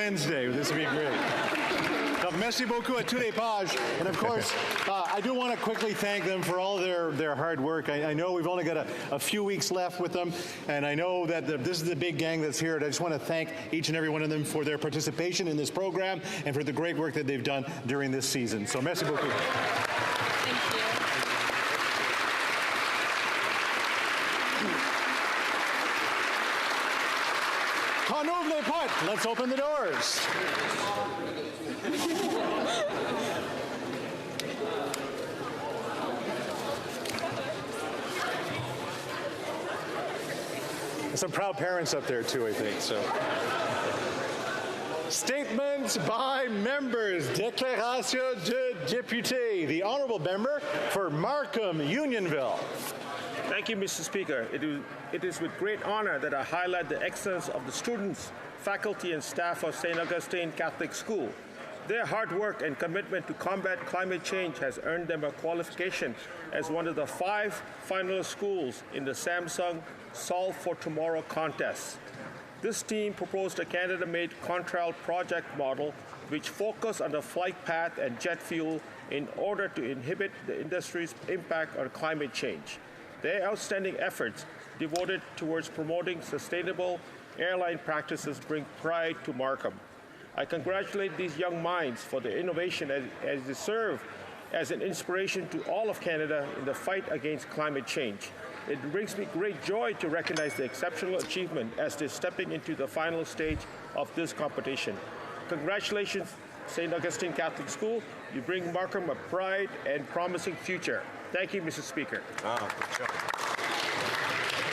Wednesday. This would be great. Merci beaucoup à tous les pages. And of course, I do want to quickly thank them for all their hard work. I know we've only got a few weeks left with them, and I know that this is the big gang that's here. And I just want to thank each and every one of them for their participation in this program and for the great work that they've done during this season. So merci beaucoup. Thank you. Qu'on ouvre les portes. Let's open the doors. Some proud parents up there too, I think. So, statements by members. Déclaration de député. The honourable member for Markham Unionville. Thank you, Mr. Speaker. It is with great honor that I highlight the excellence of the students, faculty, and staff of St. Augustine Catholic School. Their hard work and commitment to combat climate change has earned them a qualification as one of the 5 finalist schools in the Samsung Solve for Tomorrow contest. This team proposed a Canada-made contrail project model which focused on the flight path and jet fuel in order to inhibit the industry's impact on climate change. Their outstanding efforts devoted towards promoting sustainable airline practices bring pride to Markham. I congratulate these young minds for their innovation as they serve as an inspiration to all of Canada in the fight against climate change. It brings me great joy to recognize the exceptional achievement as they're stepping into the final stage of this competition. Congratulations, St. Augustine Catholic School. You bring Markham a bright and promising future. Thank you, Mr. Speaker. Good job.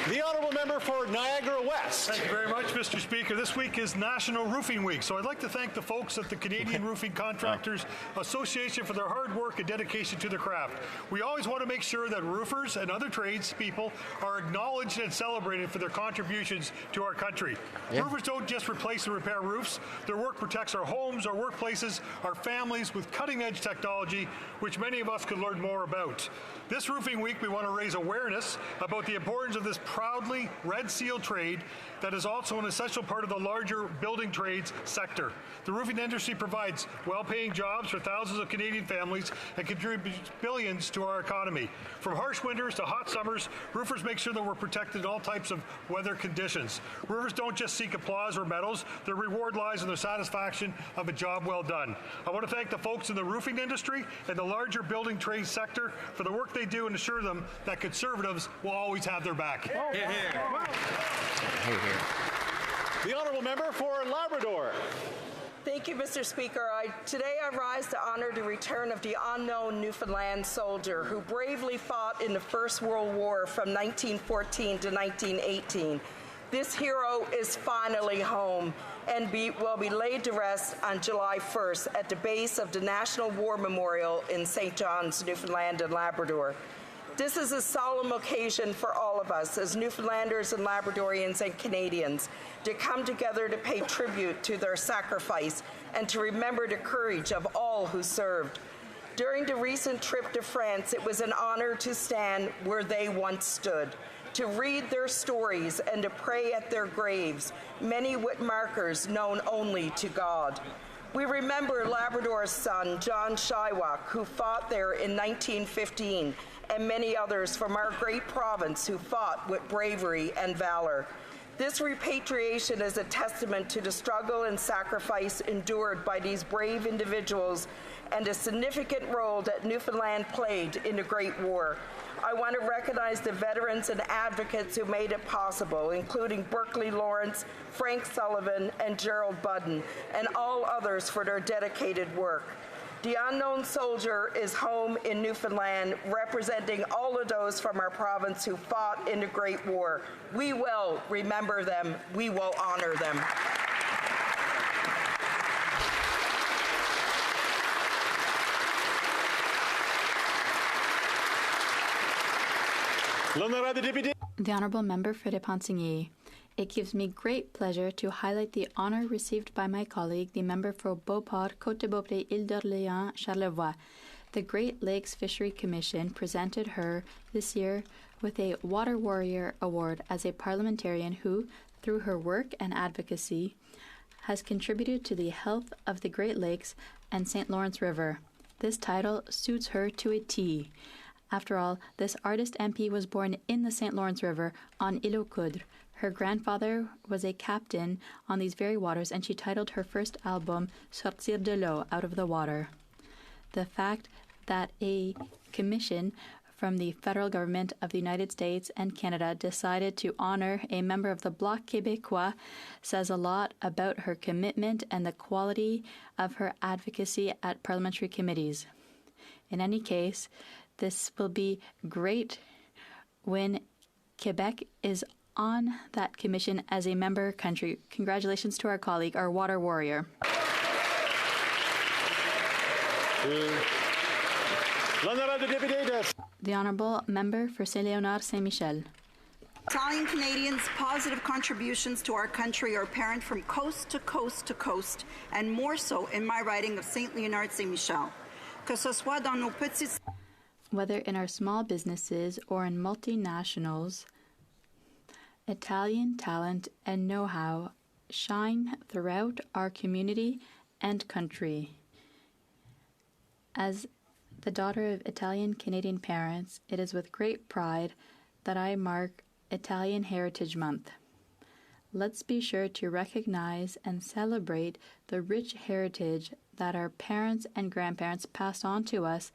The honourable member for Niagara West. Thank you very much, Mr. Speaker. This week is National Roofing Week, so I'd like to thank the folks at the Canadian Roofing Contractors Association for their hard work and dedication to their craft. We always want to make sure that roofers and other tradespeople are acknowledged and celebrated for their contributions to our country. Roofers don't just replace and repair roofs. Their work protects our homes, our workplaces, our families with cutting-edge technology, which many of us could learn more about. This Roofing Week, we want to raise awareness about the importance of this proudly Red Seal trade that is also an essential part of the larger building trades sector. The roofing industry provides well-paying jobs for thousands of Canadian families and contributes billions to our economy. From harsh winters to hot summers, roofers make sure that we're protected in all types of weather conditions. Roofers don't just seek applause or medals. Their reward lies in the satisfaction of a job well done. I want to thank the folks in the roofing industry and the larger building trade sector for the work they do and assure them that Conservatives will always have their back. The honourable member for Labrador. Thank you, Mr. Speaker. Today I rise to honour the return of the unknown Newfoundland soldier who bravely fought in the First World War from 1914 to 1918. This hero is finally home and will be laid to rest on July 1st at the base of the National War Memorial in St. John's, Newfoundland and Labrador. This is a solemn occasion for all of us as Newfoundlanders and Labradorians and Canadians to come together to pay tribute to their sacrifice and to remember the courage of all who served. During the recent trip to France, it was an honor to stand where they once stood, to read their stories and to pray at their graves, many with markers known only to God. We remember Labrador's son, John Shywock, who fought there in 1915, and many others from our great province who fought with bravery and valor. This repatriation is a testament to the struggle and sacrifice endured by these brave individuals and a significant role that Newfoundland played in the Great War. I want to recognize the veterans and advocates who made it possible, including Berkeley Lawrence, Frank Sullivan, and Gerald Budden, and all others for their dedicated work. The unknown soldier is home in Newfoundland, representing all of those from our province who fought in the Great War. We will remember them. We will honor them. The Honourable Member for Repentigny. It gives me great pleasure to highlight the honour received by my colleague, the member for Beauport, Côte-de-Beaupré, Île-d'Orléans, Charlevoix. The Great Lakes Fishery Commission presented her this year with a Water Warrior Award as a parliamentarian who, through her work and advocacy, has contributed to the health of the Great Lakes and St. Lawrence River. This title suits her to a T. After all, this artist MP was born in the St. Lawrence River on Île aux Coudres. Her grandfather was a captain on these very waters, and she titled her first album Sortir de l'eau, Out of the Water. The fact that a commission from the federal government of the United States and Canada decided to honor a member of the Bloc Québécois says a lot about her commitment and the quality of her advocacy at parliamentary committees. In any case, this will be great when Quebec is on that commission as a member country. Congratulations to our colleague, our water warrior. The Honourable Member for Saint-Léonard Saint-Michel. Italian Canadians' positive contributions to our country are apparent from coast to coast to coast, and more so in my riding of Saint-Léonard Saint-Michel. Que ce soit dans nos petites... Whether in our small businesses or in multinationals, Italian talent and know-how shine throughout our community and country. As the daughter of Italian-Canadian parents, it is with great pride that I mark Italian Heritage Month. Let's be sure to recognize and celebrate the rich heritage that our parents and grandparents passed on to us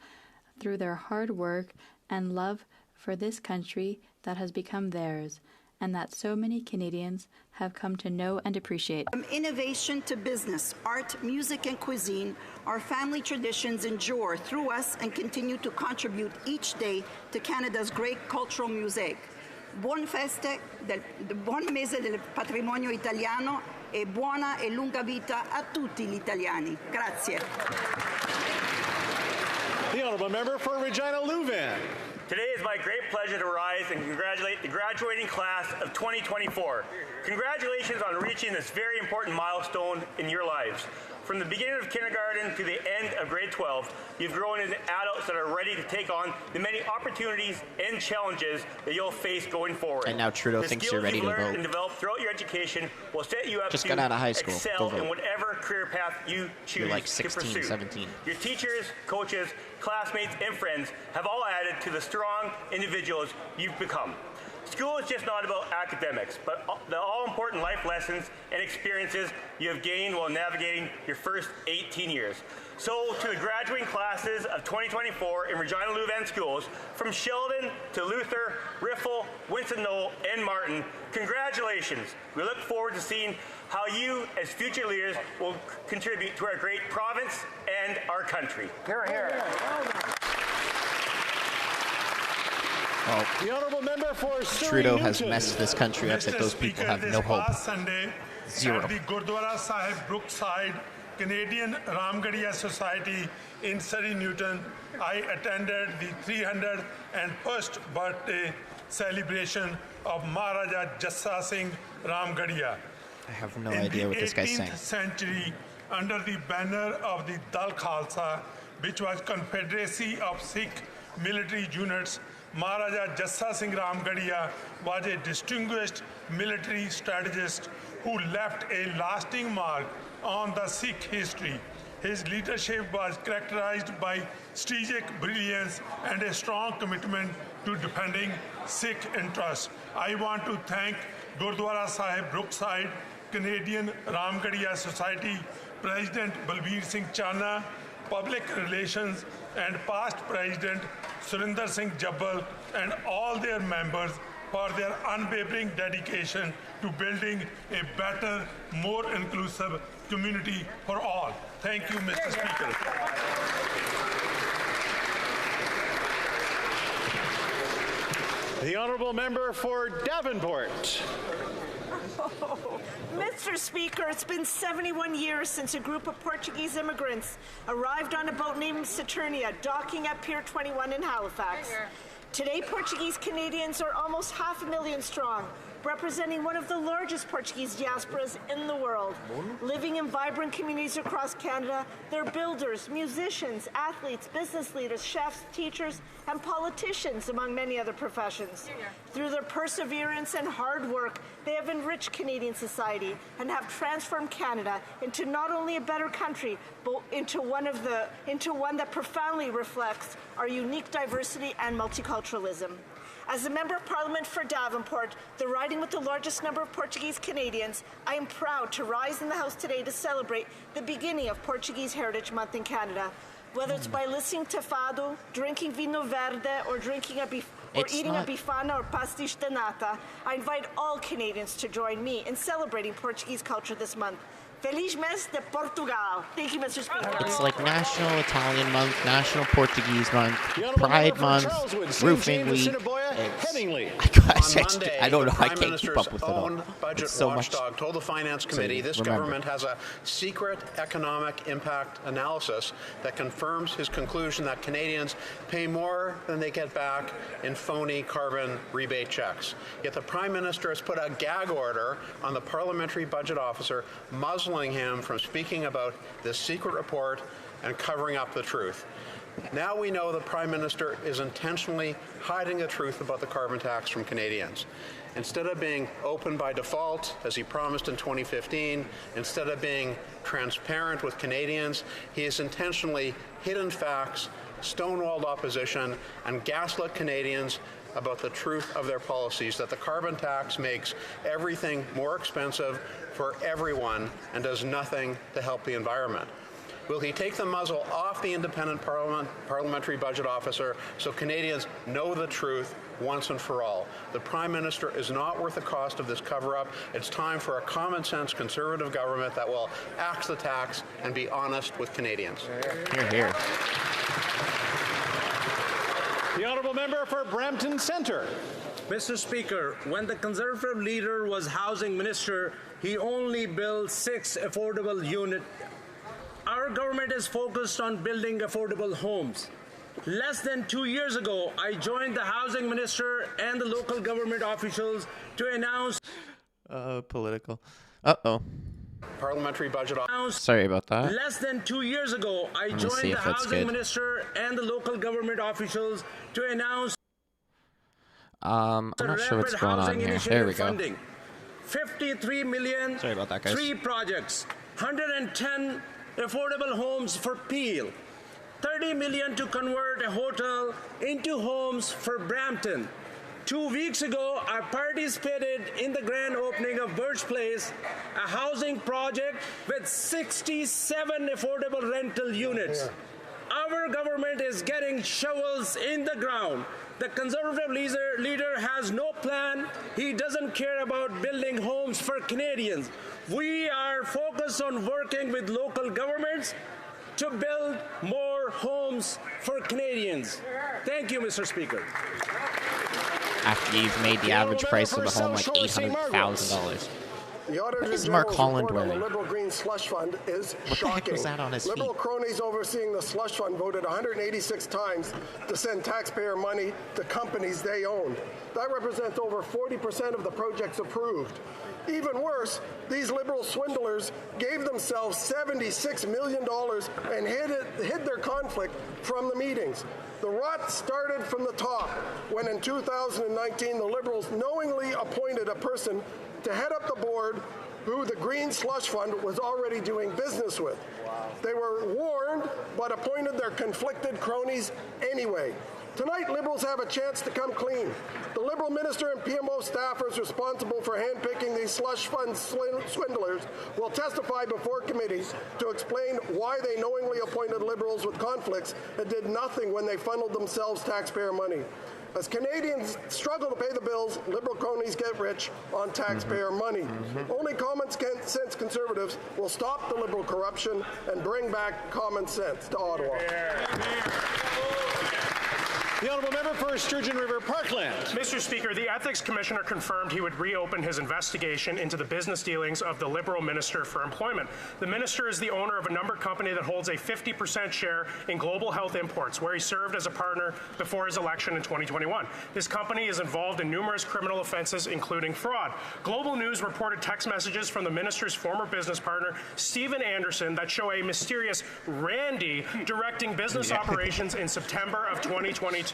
through their hard work and love for this country that has become theirs, and that so many Canadians have come to know and appreciate. From innovation to business, art, music, and cuisine, our family traditions endure through us and continue to contribute each day to Canada's great cultural mosaic. Buon mese del patrimonio italiano e buona e lunga vita a tutti gli italiani. Grazie. The Honourable Member for Regina Louvain. Today is my great pleasure to rise and congratulate the graduating class of 2024. Congratulations on reaching this very important milestone in your lives. From the beginning of kindergarten to the end of grade 12, you've grown into adults that are ready to take on the many opportunities and challenges that you'll face going forward. And now Trudeau thinks you're ready to vote. The skills you've learned and developed throughout your education will set you up Just to got out of high school. excel in whatever career path you choose You're like to 16, pursue. 17. Your teachers, coaches, classmates, and friends have all added to the strong individuals you've become. School is just not about academics, but the all-important life lessons and experiences you have gained while navigating your first 18 years. So, to the graduating classes of 2024 in Regina Louvain schools, from Sheldon to Luther, Riffle, Winston Knoll, and Martin, congratulations. We look forward to seeing how you, as future leaders, will contribute to our great province and our country. Hear, hear. Well, The Honourable Member for Surrey Trudeau Newton. has messed this country up that those people have no hope. Last Sunday, Zero. at the Gurdwara Sahib Brookside Canadian Ramgarhia Society in Surrey Newton, I attended the 301st birthday celebration of Maharaja Jassa Singh Ramgarhia. I have no idea what this guy's saying. In the 18th century, under the banner of the Dal Khalsa, which was Confederacy of Sikh military units, Maharaja Jassa Singh Ramgarhia was a distinguished military strategist who left a lasting mark on the Sikh history. His leadership was characterized by strategic brilliance and a strong commitment to defending Sikh interests. I want to thank Gurdwara Sahib Brookside Canadian Ramgarhia Society President Balbir Singh Chana, Public Relations and past President Surinder Singh Jabbal, and all their members for their unwavering dedication to building a better, more inclusive community for all. Thank you, Mr. Speaker. The Honourable Member for Davenport. Mr. Speaker, it's been 71 years since a group of Portuguese immigrants arrived on a boat named Saturnia, docking at Pier 21 in Halifax. Today, Portuguese Canadians are almost 500,000 strong, representing one of the largest Portuguese diasporas in the world. Living in vibrant communities across Canada, they're builders, musicians, athletes, business leaders, chefs, teachers, and politicians, among many other professions. Through their perseverance and hard work, they have enriched Canadian society and have transformed Canada into not only a better country, but into one that profoundly reflects our unique diversity and multiculturalism. As a Member of Parliament for Davenport, the riding with the largest number of Portuguese Canadians, I am proud to rise in the House today to celebrate the beginning of Portuguese Heritage Month in Canada. Whether it's by listening to fado, drinking vinho verde, or eating a bifana or pastiche de nata, I invite all Canadians to join me in celebrating Portuguese culture this month. Feliz Mês de Portugal. Thank you, Mr. Speaker. It's like National Italian Month, National Portuguese Month, Pride Month, Roofing Week. I don't know. I can't keep up with it all. Budget It's so watchdog much told the Finance Committee this government has a secret economic impact analysis that confirms his conclusion that Canadians pay more than they get back in phony carbon rebate checks. Yet the Prime Minister has put a gag order on the Parliamentary Budget Officer, muzzling him from speaking about this secret report and covering up the truth. Now we know the Prime Minister is intentionally hiding the truth about the carbon tax from Canadians. Instead of being open by default, as he promised in 2015, instead of being transparent with Canadians, he has intentionally hidden facts, stonewalled opposition, and gaslit Canadians about the truth of their policies, that the carbon tax makes everything more expensive for everyone and does nothing to help the environment. Will he take the muzzle off the independent parliamentary budget officer so Canadians know the truth once and for all? The Prime Minister is not worth the cost of this cover-up. It's time for a common-sense Conservative government that will axe the tax and be honest with Canadians. Hear, hear. The Honourable Member for Brampton Centre. Mr. Speaker, when the Conservative leader was Housing Minister, he only built 6 affordable units. Our government is focused on building affordable homes. Less than 2 years ago, I joined the Housing Minister and the local government officials to announce... Political. Uh-oh. Parliamentary budget officer. Sorry about that. Less than 2 years ago, I joined the Housing Minister and the local government officials to announce... I'm not sure what's going on here. There we go. Funding. 53 million, Sorry about that, guys. 3 projects, 110 affordable homes for Peel, 30 million to convert a hotel into homes for Brampton. 2 weeks ago, I participated in the grand opening of Birch Place, a housing project with 67 affordable rental units. Our government is getting shovels in the ground. The Conservative leader has no plan. He doesn't care about building homes for Canadians. We are focused on working with local governments to build more homes for Canadians. Thank you, Mr. Speaker. After you've made the average price of a home like $800,000. What is Mark Holland wearing? The Liberal Green Slush Fund is shocking. Was that on his Liberal feet? cronies overseeing the Slush Fund voted 186 times to send taxpayer money to companies they owned. That represents over 40% of the projects approved. Even worse, these Liberal swindlers gave themselves $76 million and hid their conflict from the meetings. The rot started from the top when in 2019 the Liberals knowingly appointed a person to head up the board who the Green Slush Fund was already doing business with. Wow. They were warned, but appointed their conflicted cronies anyway. Tonight, Liberals have a chance to come clean. The Liberal minister and PMO staffers responsible for handpicking these slush fund swindlers will testify before committees to explain why they knowingly appointed Liberals with conflicts and did nothing when they funneled themselves taxpayer money. As Canadians struggle to pay the bills, Liberal cronies get rich on taxpayer money. Only common sense Conservatives will stop the Liberal corruption and bring back common sense to Ottawa. The honourable member for Sturgeon River Parkland. Mr. Speaker, the Ethics Commissioner confirmed he would reopen his investigation into the business dealings of the Liberal Minister for Employment. The minister is the owner of a number company that holds a 50% share in Global Health Imports, where he served as a partner before his election in 2021. This company is involved in numerous criminal offences, including fraud. Global News reported text messages from the minister's former business partner, Stephen Anderson, that show a mysterious Randy directing business operations in September of 2022,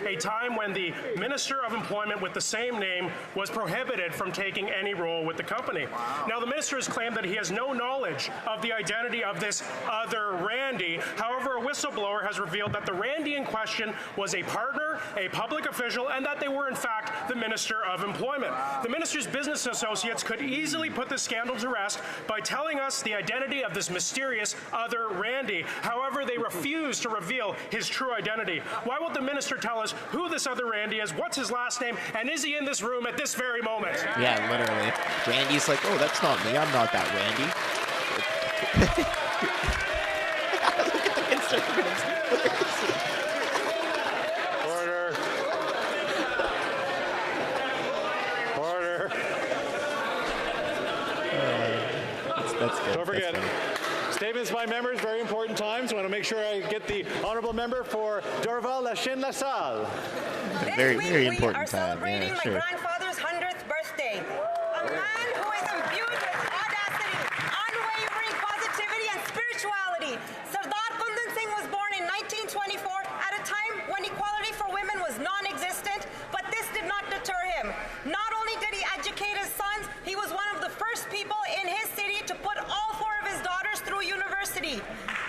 a time when the Minister of Employment with the same name was prohibited from taking any role with the company. Now, the minister has claimed that he has no knowledge of the identity of this other Randy. However, a whistleblower has revealed that the Randy in question was a partner, a public official, and that they were, in fact, the Minister of Employment. The minister's business associates could easily put this scandal to rest by telling us the identity of this mysterious other Randy. However, they refuse to reveal his true identity. Why won't the minister tell us who this other Randy is, what's his last name, and is he in this room at this very moment? Yeah, literally. Randy's like, oh, that's not me. I'm not that Randy. Order. Order. That's good. Don't forget. Statements by members, very important times. I want to make sure I get the honourable member for Dorval-Lachine-LaSalle. Very, very important we are time. celebrating Yeah, my sure. grandfather's 100th birthday. A man who is imbued with audacity, unwavering positivity, and spirituality. Sardar Kundan Singh was born in 1924 at a time when equality for women was non-existent, but this did not deter him. Not only did he educate his sons, he was one of the first people in his city to put all 4 of his daughters through university.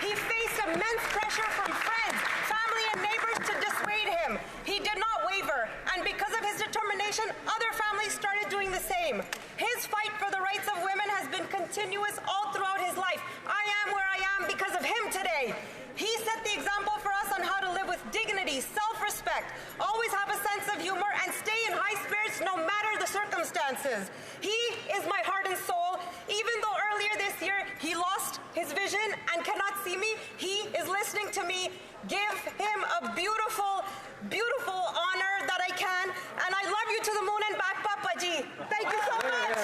He faced immense pressure from friends, family, and neighbors to dissuade him. He did not waver, and because of his determination, other families started doing the same. His fight for the rights of women has been continuous all throughout his life. I am where I am because of him today. He set the example for us on how to live with dignity, self-respect, always have a sense of humor, and stay in high spirits no matter the circumstances. He is my heart and soul. Even though earlier this year he lost his vision and cannot see me, he is listening to me. Give him a beautiful, beautiful honor that I can. And I love you to the moon and back, Papaji. Thank you so much.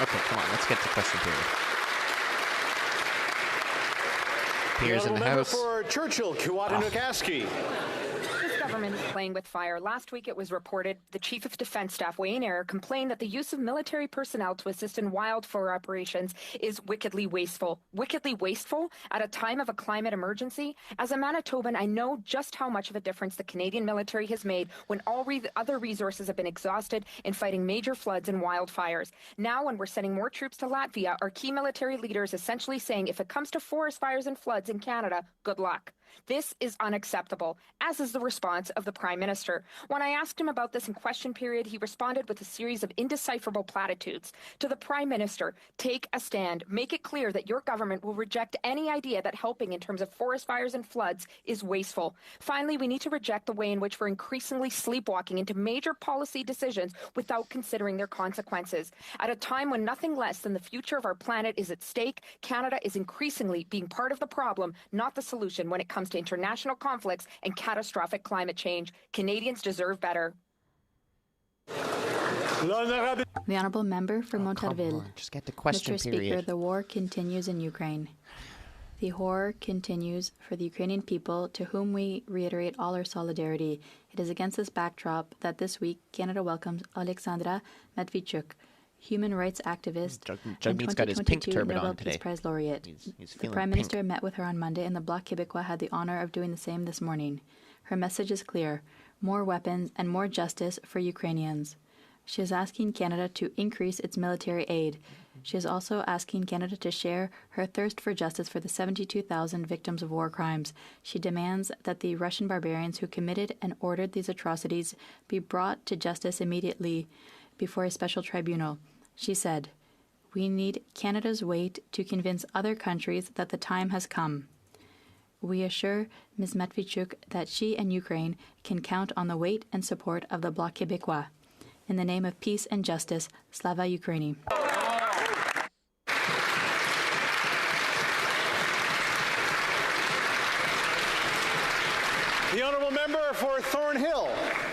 Okay, come on, let's get to question period. Pierre's in the house. For Churchill, Kiwatanukaski. This government is playing with fire. Last week it was reported the Chief of Defense Staff, Wayne Eyre, complained that the use of military personnel to assist in wildfire operations is wickedly wasteful. Wickedly wasteful at a time of a climate emergency? As a Manitoban, I know just how much of a difference the Canadian military has made when all other resources have been exhausted in fighting major floods and wildfires. Now, when we're sending more troops to Latvia, our key military leader is essentially saying, if it comes to forest fires and floods in Canada, good luck. This is unacceptable, as is the response of the Prime Minister. When I asked him about this in question period, he responded with a series of indecipherable platitudes. To the Prime Minister, take a stand. Make it clear that your government will reject any idea that helping in terms of forest fires and floods is wasteful. Finally, we need to reject the way in which we're increasingly sleepwalking into major policy decisions without considering their consequences. At a time when nothing less than the future of our planet is at stake, Canada is increasingly being part of the problem, not the solution, when it comes to international conflicts and catastrophic climate change. Canadians deserve better. The honourable member for Montarville. Just get to question Mr. period. Speaker, the war continues in Ukraine. The horror continues for the Ukrainian people, to whom we reiterate all our solidarity. It is against this backdrop that this week Canada welcomes Alexandra Matvichuk, human rights activist and Jagmeet's got his pink 2022 turban Nobel on today. Peace Prize laureate. He's The feeling Prime pink. Minister met with her on Monday, and the Bloc Québécois had the honour of doing the same this morning. Her message is clear: more weapons and more justice for Ukrainians. She is asking Canada to increase its military aid. She is also asking Canada to share her thirst for justice for the 72,000 victims of war crimes. She demands that the Russian barbarians who committed and ordered these atrocities be brought to justice immediately before a special tribunal. She said, "We need Canada's weight to convince other countries that the time has come." We assure Ms. Matvichuk that she and Ukraine can count on the weight and support of the Bloc Québécois. In the name of peace and justice, Slava Ukraini. The honourable member for Thornhill.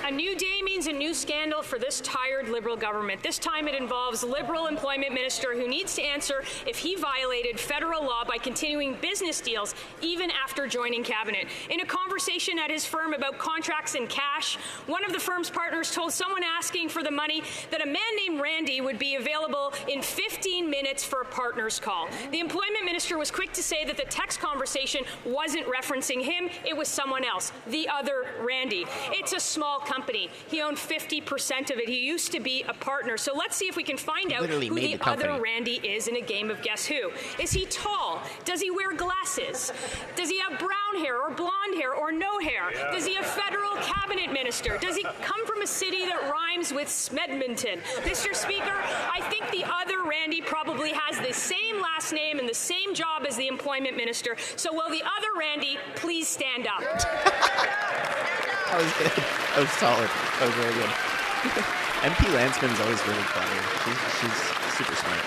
A new day means a new scandal for this tired Liberal government. This time it involves Liberal employment minister who needs to answer if he violated federal law by continuing business deals even after joining cabinet. In a conversation at his firm about contracts and cash, one of the firm's partners told someone asking for the money that a man named Randy would be available in 15 minutes for a partner's call. The employment minister was quick to say that the text conversation wasn't referencing him, it was someone else, the other Randy. It's a small company. He owned 50% of it. He used to be a partner. So let's see if we can find out who the other Randy is in a game of Guess Who. Is he tall? Does he wear glasses? Does he have brown hair or blonde hair or no hair? Does he have federal cabinet minister? Does he come from a city that rhymes with Smedmonton? Mr. Speaker, I think the other Randy probably has the same last name and the same job as the employment minister. So will the other Randy please stand up? That was good. That was solid. That was very good. MP Landsman's always really funny. She's super smart.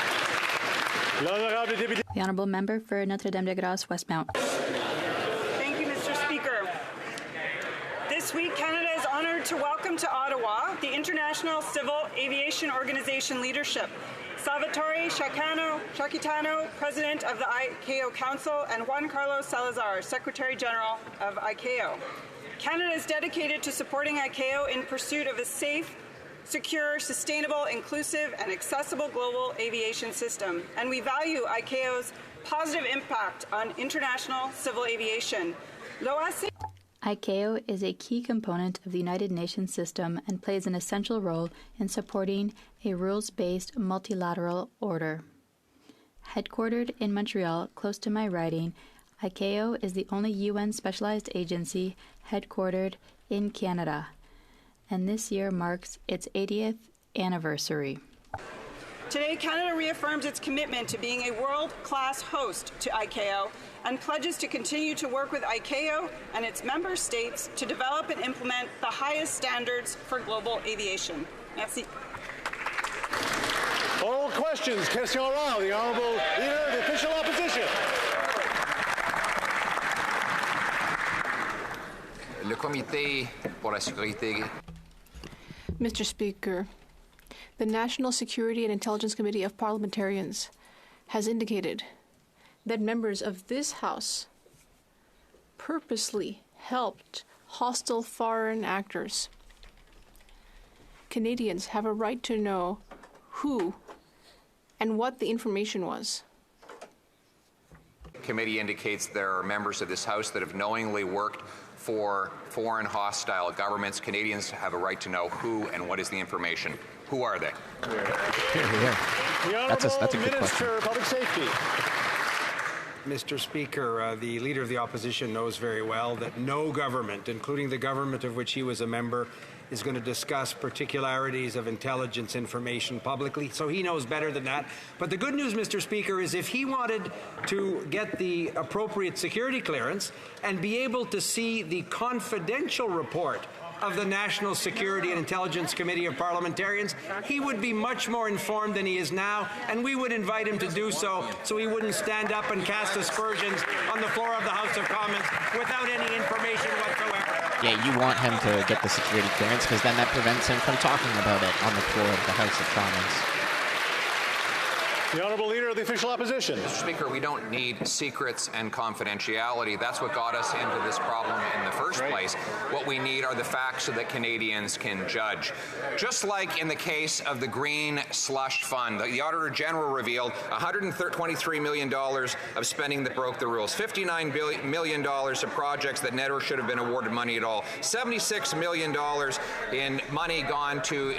The honourable member for Notre-Dame-de-Grâce, Westmount. Thank you, Mr. Speaker. This week, Canada is honoured to welcome to Ottawa the International Civil Aviation Organization leadership. Salvatore Shakitano, President of the ICAO Council, and Juan Carlos Salazar, Secretary General of ICAO. Canada is dedicated to supporting ICAO in pursuit of a safe, secure, sustainable, inclusive, and accessible global aviation system, and we value ICAO's positive impact on international civil aviation. ICAO is a key component of the United Nations system and plays an essential role in supporting a rules-based multilateral order. Headquartered in Montreal, close to my riding, ICAO is the only UN specialized agency headquartered in Canada, and this year marks its 80th anniversary. Today, Canada reaffirms its commitment to being a world-class host to ICAO and pledges to continue to work with ICAO and its member states to develop and implement the highest standards for global aviation. Merci. Oral questions. Question orale. The honourable leader of the official opposition. Le Comité pour la Sécurité. Mr. Speaker, the National Security and Intelligence Committee of Parliamentarians has indicated that members of this House purposely helped hostile foreign actors. Canadians have a right to know who and what the information was. The committee indicates there are members of this House that have knowingly worked for foreign hostile governments. Canadians have a right to know who and what is the information. Who are they? That's a good question. Minister of Public Safety. Mr. Speaker, the Leader of the Opposition knows very well that no government, including the government of which he was a member, is going to discuss particularities of intelligence information publicly, so he knows better than that. But the good news, Mr. Speaker, is if he wanted to get the appropriate security clearance and be able to see the confidential report of the National Security and Intelligence Committee of Parliamentarians, he would be much more informed than he is now, and we would invite him to do so he wouldn't stand up and cast aspersions on the floor of the House of Commons without any information whatsoever. Yeah, you want him to get the security clearance because then that prevents him from talking about it on the floor of the House of Commons. The Honourable Leader of the Official Opposition. Mr. Speaker, we don't need secrets and confidentiality. That's what got us into this problem in the first place. What we need are the facts so that Canadians can judge. Just like in the case of the Green Slush Fund, the Auditor General revealed $123 million of spending that broke the rules, $59 million of projects that never should have been awarded money at all, $76 million in money gone to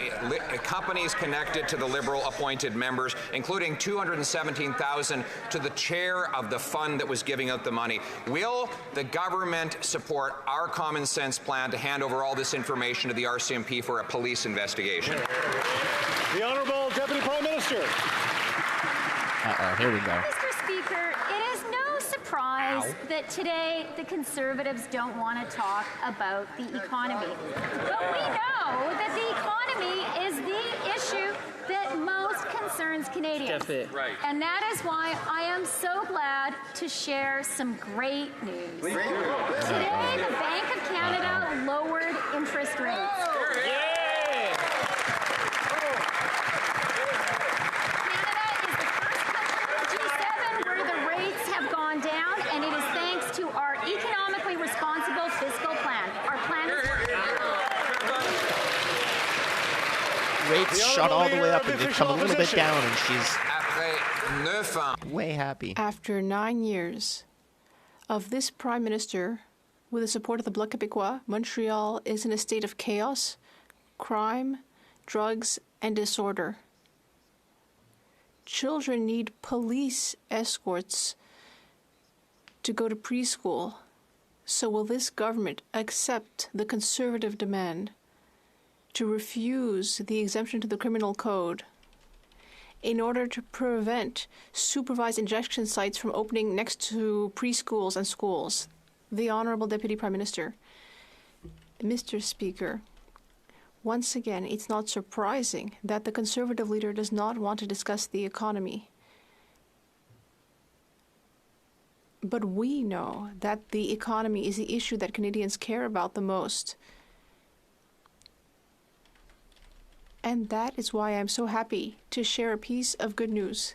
companies connected to the Liberal-appointed members, including $217,000 to the chair of the fund that was giving out the money. Will the government support our common sense plan to hand over all this information to the RCMP for a police investigation? The Honourable Deputy Prime Minister. Here we go. Mr. Speaker, it is no surprise that today the Conservatives don't want to talk about the economy. But we know that the economy is the issue that most concerns Canadians. Right. And that is why I am so glad to share some great news. Today, the Bank of Canada lowered interest rates. Rates shot all the way up and they've come a little bit down, and she's way happy. After 9 years of this Prime Minister, with the support of the Bloc Québécois, Montreal is in a state of chaos, crime, drugs, and disorder. Children need police escorts to go to preschool. So will this government accept the Conservative demand to refuse the exemption to the criminal code in order to prevent supervised injection sites from opening next to preschools and schools? The Honourable Deputy Prime Minister. Mr. Speaker, once again, it's not surprising that the Conservative leader does not want to discuss the economy. But we know that the economy is the issue that Canadians care about the most. And that is why I'm so happy to share a piece of good news,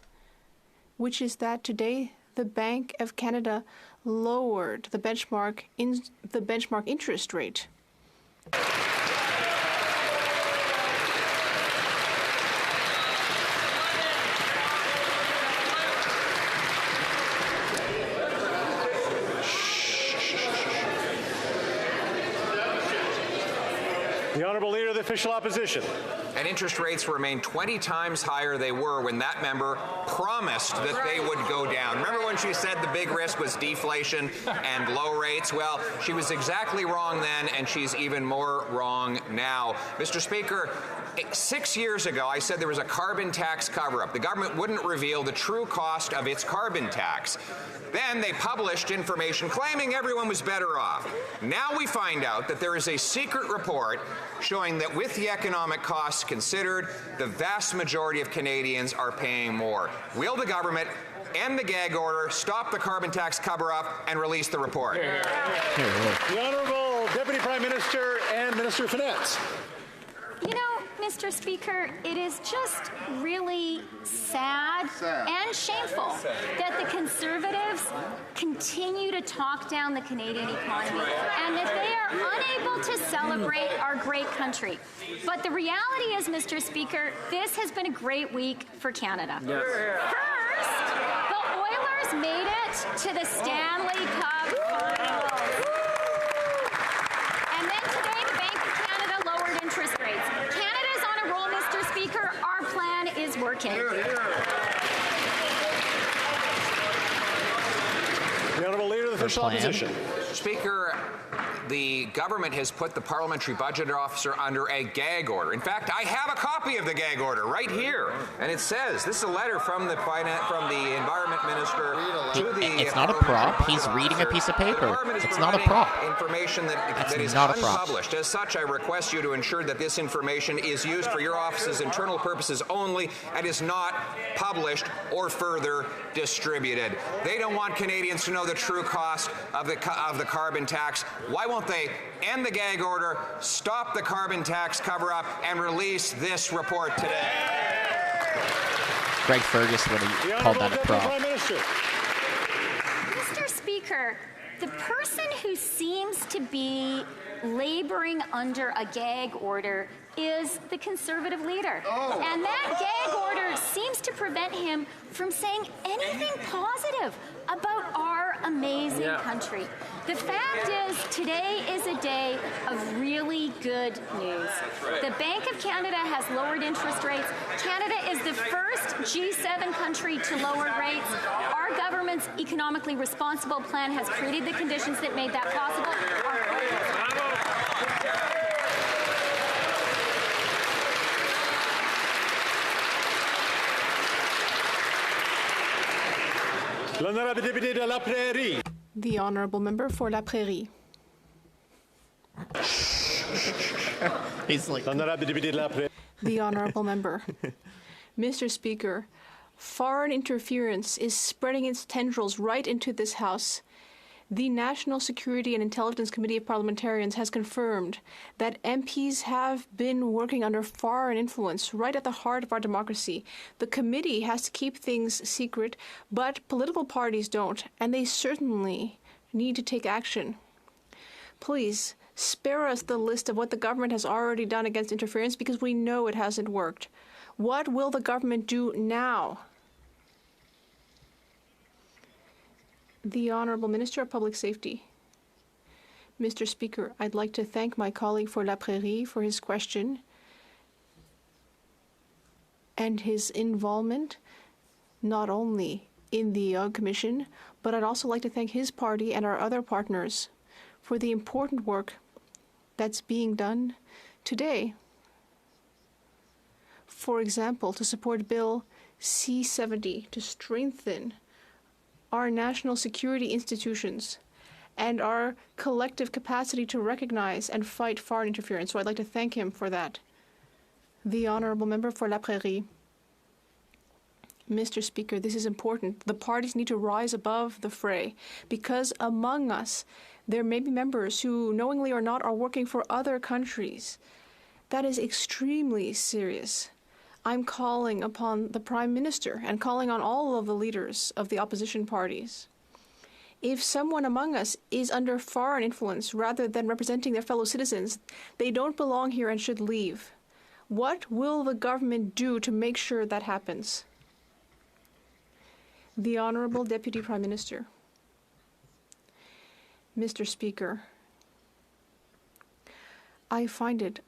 which is that today the Bank of Canada lowered the benchmark interest rate. The Honourable Leader of the Official Opposition. And interest rates remain 20 times higher they were when that member promised that they would go down. Remember when she said the big risk was deflation and low rates? Well, she was exactly wrong then, and she's even more wrong now. Mr. Speaker, 6 years ago, I said there was a carbon tax cover-up. The government wouldn't reveal the true cost of its carbon tax. Then they published information claiming everyone was better off. Now we find out that there is a secret report showing that with the economic costs considered, the vast majority of Canadians are paying more. Will the government end the gag order, stop the carbon tax cover-up, and release the report? The Honourable Deputy Prime Minister and Minister of Finance. You know, Mr. Speaker, it is just really sad and shameful that the Conservatives continue to talk down the Canadian economy and that they are unable to celebrate our great country. But the reality is, Mr. Speaker, this has been a great week for Canada. Yes. First, the Oilers made it to the Stanley Cup Finals. And then today, the Bank of Canada lowered interest rates. Canada's on a roll, Mr. Speaker. Our plan is working. The Honourable Leader of the Official Opposition. Speaker, the government has put the parliamentary budget officer under a gag order. In fact, I have a copy of the gag order right here, and it says this is a letter from the environment minister to the. It's not a prop. He's reading a piece of paper. It's not a prop. Information that is not a prop. unpublished. As such, I request you to ensure that this information is used for your office's internal purposes only and is not published or further distributed. They don't want Canadians to know the true cost of the carbon tax. Why won't they end the gag order, stop the carbon tax cover-up, and release this report today? Greg Fergus would have called that a prop. Mr. Speaker, the person who seems to be laboring under a gag order is the Conservative leader. And that gag order seems to prevent him from saying anything positive about our amazing country. The fact is, today is a day of really good news. The Bank of Canada has lowered interest rates. Canada is the first G7 country to lower rates. Our government's economically responsible plan has created the conditions that made that possible. L'Honorable Député de la Prairie. The Honourable Member for La Prairie. He's like L'Honorable Député de la Prairie. The Honourable Member. Mr. Speaker, foreign interference is spreading its tendrils right into this House. The National Security and Intelligence Committee of Parliamentarians has confirmed that MPs have been working under foreign influence right at the heart of our democracy. The committee has to keep things secret, but political parties don't, and they certainly need to take action. Please, spare us the list of what the government has already done against interference, because we know it hasn't worked. What will the government do now? The Honourable Minister of Public Safety. Mr. Speaker, I'd like to thank my colleague for La Prairie for his question and his involvement not only in the Commission, but I'd also like to thank his party and our other partners for the important work that's being done today. For example, to support Bill C-70 to strengthen our national security institutions and our collective capacity to recognize and fight foreign interference. So I'd like to thank him for that. The Honourable Member for La Prairie. Mr. Speaker, this is important. The parties need to rise above the fray, because among us there may be members who, knowingly or not, are working for other countries. That is extremely serious. I'm calling upon the Prime Minister and calling on all of the leaders of the opposition parties. If someone among us is under foreign influence rather than representing their fellow citizens, they don't belong here and should leave. What will the government do to make sure that happens? The Honourable Deputy Prime Minister. Mr. Speaker, I find it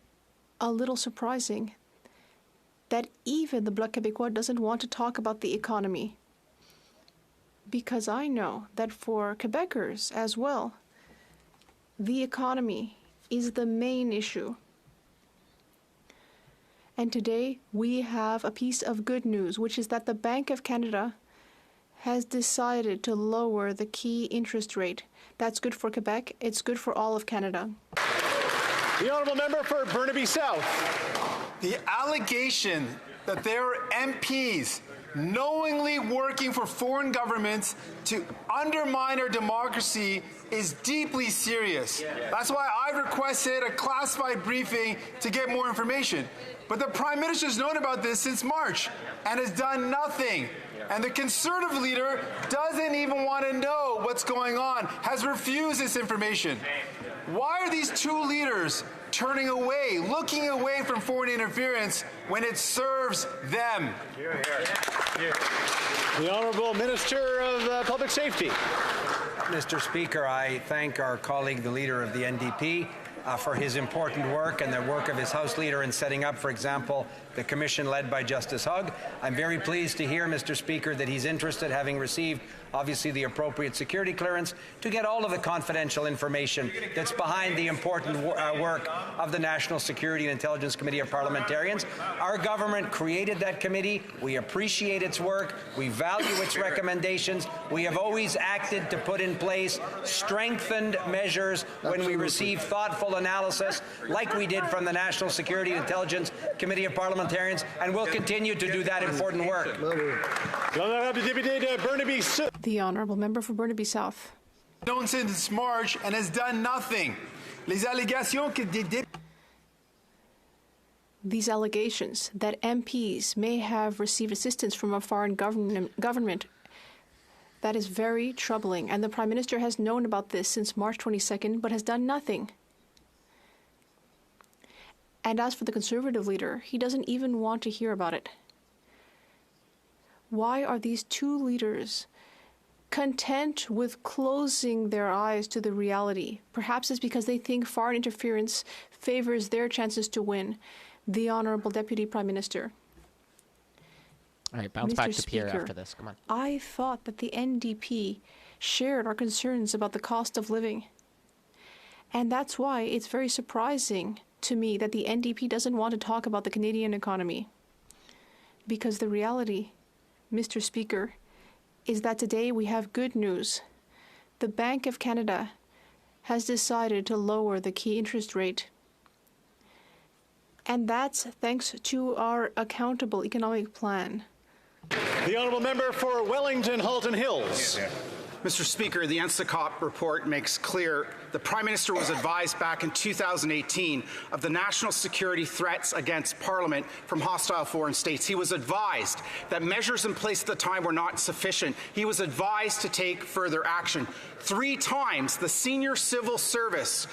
a little surprising that even the Bloc Québécois doesn't want to talk about the economy, because I know that for Quebecers as well, the economy is the main issue. And today we have a piece of good news, which is that the Bank of Canada has decided to lower the key interest rate. That's good for Quebec. It's good for all of Canada. The Honourable Member for Burnaby South. The allegation that there are MPs knowingly working for foreign governments to undermine our democracy is deeply serious. That's why I've requested a classified briefing to get more information. But the Prime Minister's known about this since March and has done nothing. And the Conservative leader doesn't even want to know what's going on, has refused this information. Why are these two leaders turning away, looking away from foreign interference when it serves them? The Honourable Minister of Public Safety. Mr. Speaker, I thank our colleague, the Leader of the NDP, for his important work and the work of his House Leader in setting up, for example, the commission led by Justice Hugg. I'm very pleased to hear, Mr. Speaker, that he's interested, having received obviously the appropriate security clearance, to get all of the confidential information that's behind the important work of the National Security and Intelligence Committee of Parliamentarians. Our government created that committee. We appreciate its work. We value its recommendations. We have always acted to put in place strengthened measures when we receive thoughtful analysis, like we did from the National Security and Intelligence Committee of Parliamentarians, and we'll continue to do that important work. The Honourable Member for Burnaby South. Known since March and has done nothing. Les allégations que These allegations that MPs may have received assistance from a foreign government, that is very troubling, and the Prime Minister has known about this since March 22nd, but has done nothing. And as for the Conservative leader, he doesn't even want to hear about it. Why are these two leaders content with closing their eyes to the reality? Perhaps it's because they think foreign interference favors their chances to win. The Honourable Deputy Prime Minister. All right, bounce back to Pierre after this. Come on. I thought that the NDP shared our concerns about the cost of living. And that's why it's very surprising to me that the NDP doesn't want to talk about the Canadian economy. Because the reality, Mr. Speaker, is that today we have good news. The Bank of Canada has decided to lower the key interest rate. And that's thanks to our accountable economic plan. The honourable member for Wellington Halton Hills. Mr. Speaker, the NCCOP report makes clear the Prime Minister was advised back in 2018 of the national security threats against Parliament from hostile foreign states. He was advised that measures in place at the time were not sufficient. He was advised to take further action. 3 times the senior civil service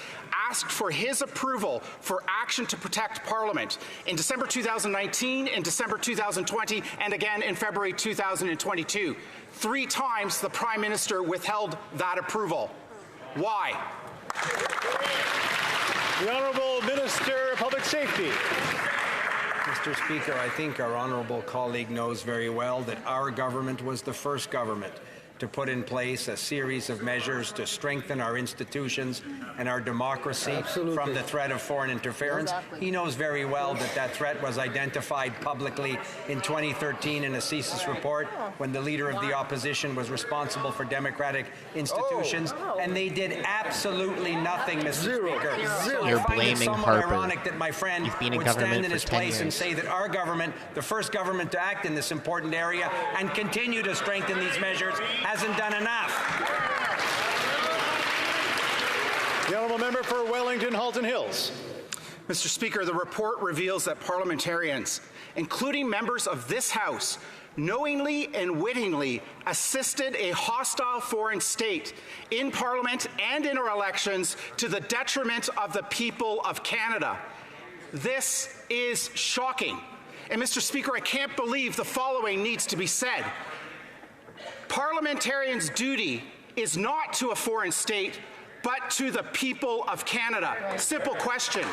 asked for his approval for action to protect Parliament in December 2019, in December 2020, and again in February 2022. 3 times the Prime Minister withheld that approval. Why? The Honourable Minister of Public Safety. Mr. Speaker, I think our honourable colleague knows very well that our government was the first government to put in place a series of measures to strengthen our institutions and our democracy from the threat of foreign interference. He knows very well that that threat was identified publicly in 2013 in a CSIS report when the Leader of the Opposition was responsible for democratic institutions, and they did absolutely nothing, Mr. Speaker. So You're I find it blaming somewhat Harper. ironic that my friend You've been in would government stand in for his 10 place and years. say that our government, the first government to act in this important area and continue to strengthen these measures, hasn't done enough. The honourable member for Wellington Halton Hills. Mr. Speaker, the report reveals that parliamentarians, including members of this House, knowingly and wittingly assisted a hostile foreign state in Parliament and in our elections to the detriment of the people of Canada. This is shocking. And Mr. Speaker, I can't believe the following needs to be said. Parliamentarians' duty is not to a foreign state, but to the people of Canada. Simple question.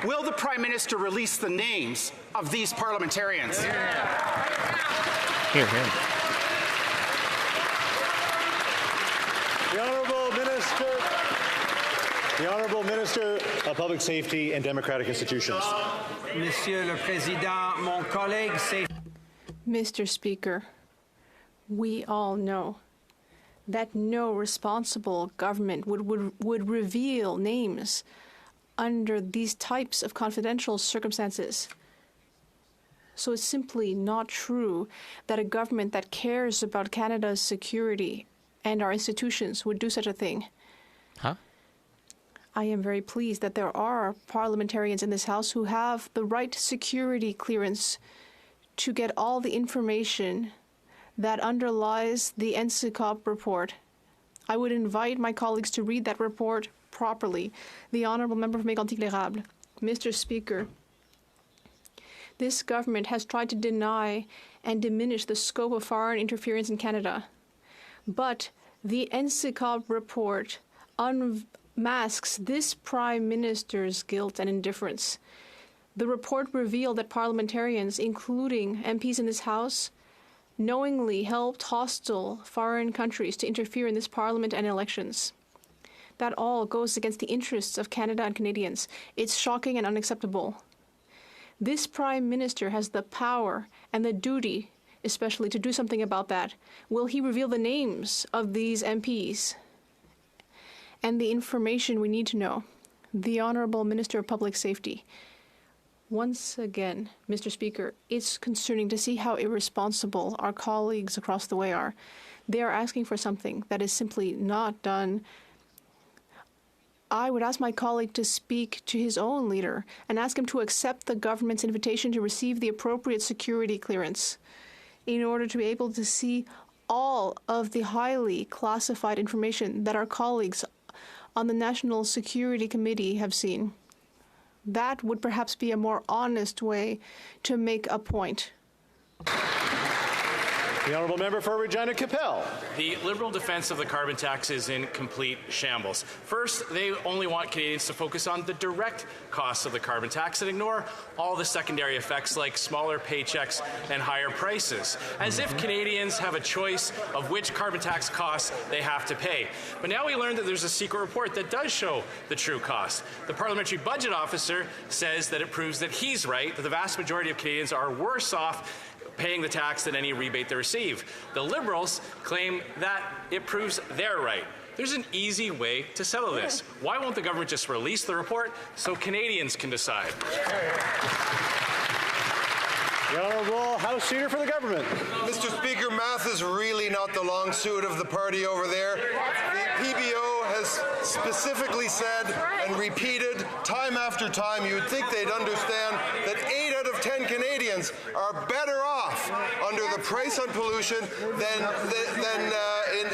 Will the Prime Minister release the names of these parliamentarians? Here, here. The Honourable Minister of Public Safety and Democratic Institutions. Monsieur le Président, mon collègue sait. Mr. Speaker, we all know that no responsible government would reveal names under these types of confidential circumstances. So it's simply not true that a government that cares about Canada's security and our institutions would do such a thing. Huh? I am very pleased that there are parliamentarians in this House who have the right security clearance to get all the information that underlies the NCCOP report. I would invite my colleagues to read that report properly. The Honourable Member for Mégantic-L'Érable. Mr. Speaker, this government has tried to deny and diminish the scope of foreign interference in Canada. But the NCCOP report unmasks this Prime Minister's guilt and indifference. The report revealed that parliamentarians, including MPs in this House, knowingly helped hostile foreign countries to interfere in this Parliament and elections. That all goes against the interests of Canada and Canadians. It's shocking and unacceptable. This Prime Minister has the power and the duty, especially, to do something about that. Will he reveal the names of these MPs and the information we need to know? The Honourable Minister of Public Safety. Once again, Mr. Speaker, it's concerning to see how irresponsible our colleagues across the way are. They are asking for something that is simply not done. I would ask my colleague to speak to his own leader and ask him to accept the government's invitation to receive the appropriate security clearance in order to be able to see all of the highly classified information that our colleagues on the National Security Committee have seen. That would perhaps be a more honest way to make a point. The Honourable Member for Regina Capel. The Liberal defence of the carbon tax is in complete shambles. First, they only want Canadians to focus on the direct costs of the carbon tax and ignore all the secondary effects like smaller paychecks and higher prices, as if Canadians have a choice of which carbon tax costs they have to pay. But now we learned that there's a secret report that does show the true cost. The Parliamentary Budget Officer says that it proves that he's right, that the vast majority of Canadians are worse off paying the tax than any rebate they receive. The Liberals claim that it proves they're right. There's an easy way to settle this. Why won't the government just release the report so Canadians can decide? The Honourable House Leader for the Government. Mr. Speaker, math is really not the long suit of the party over there. The PBO has specifically said and repeated time after time, you would think they'd understand that 8 out of 10 Canadians are better off under the price on pollution than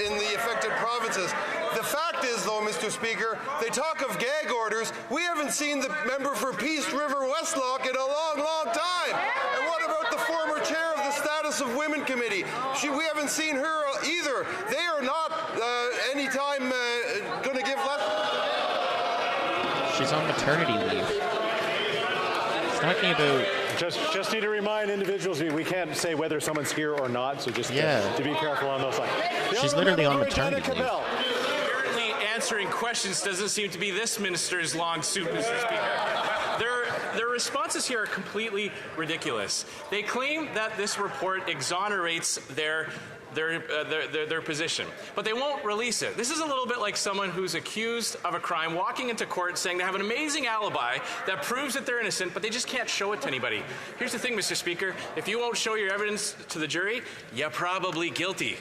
in the affected provinces. The fact is, though, Mr. Speaker, they talk of gag orders. We haven't seen the member for Peace River Westlock in a long, long time. And what about the former chair of the Status of Women Committee? We haven't seen her either. They are not anytime going to give less. She's on maternity leave. She's talking about... Just need to remind individuals we can't say whether someone's here or not, so just to be careful on those lines. She's literally on maternity leave. Apparently answering questions doesn't seem to be this minister's long suit, Mr. Speaker. Their responses here are completely ridiculous. They claim that this report exonerates their position, but they won't release it. This is a little bit like someone who's accused of a crime walking into court saying they have an amazing alibi that proves that they're innocent, but they just can't show it to anybody. Here's the thing, Mr. Speaker, if you won't show your evidence to the jury, you're probably guilty.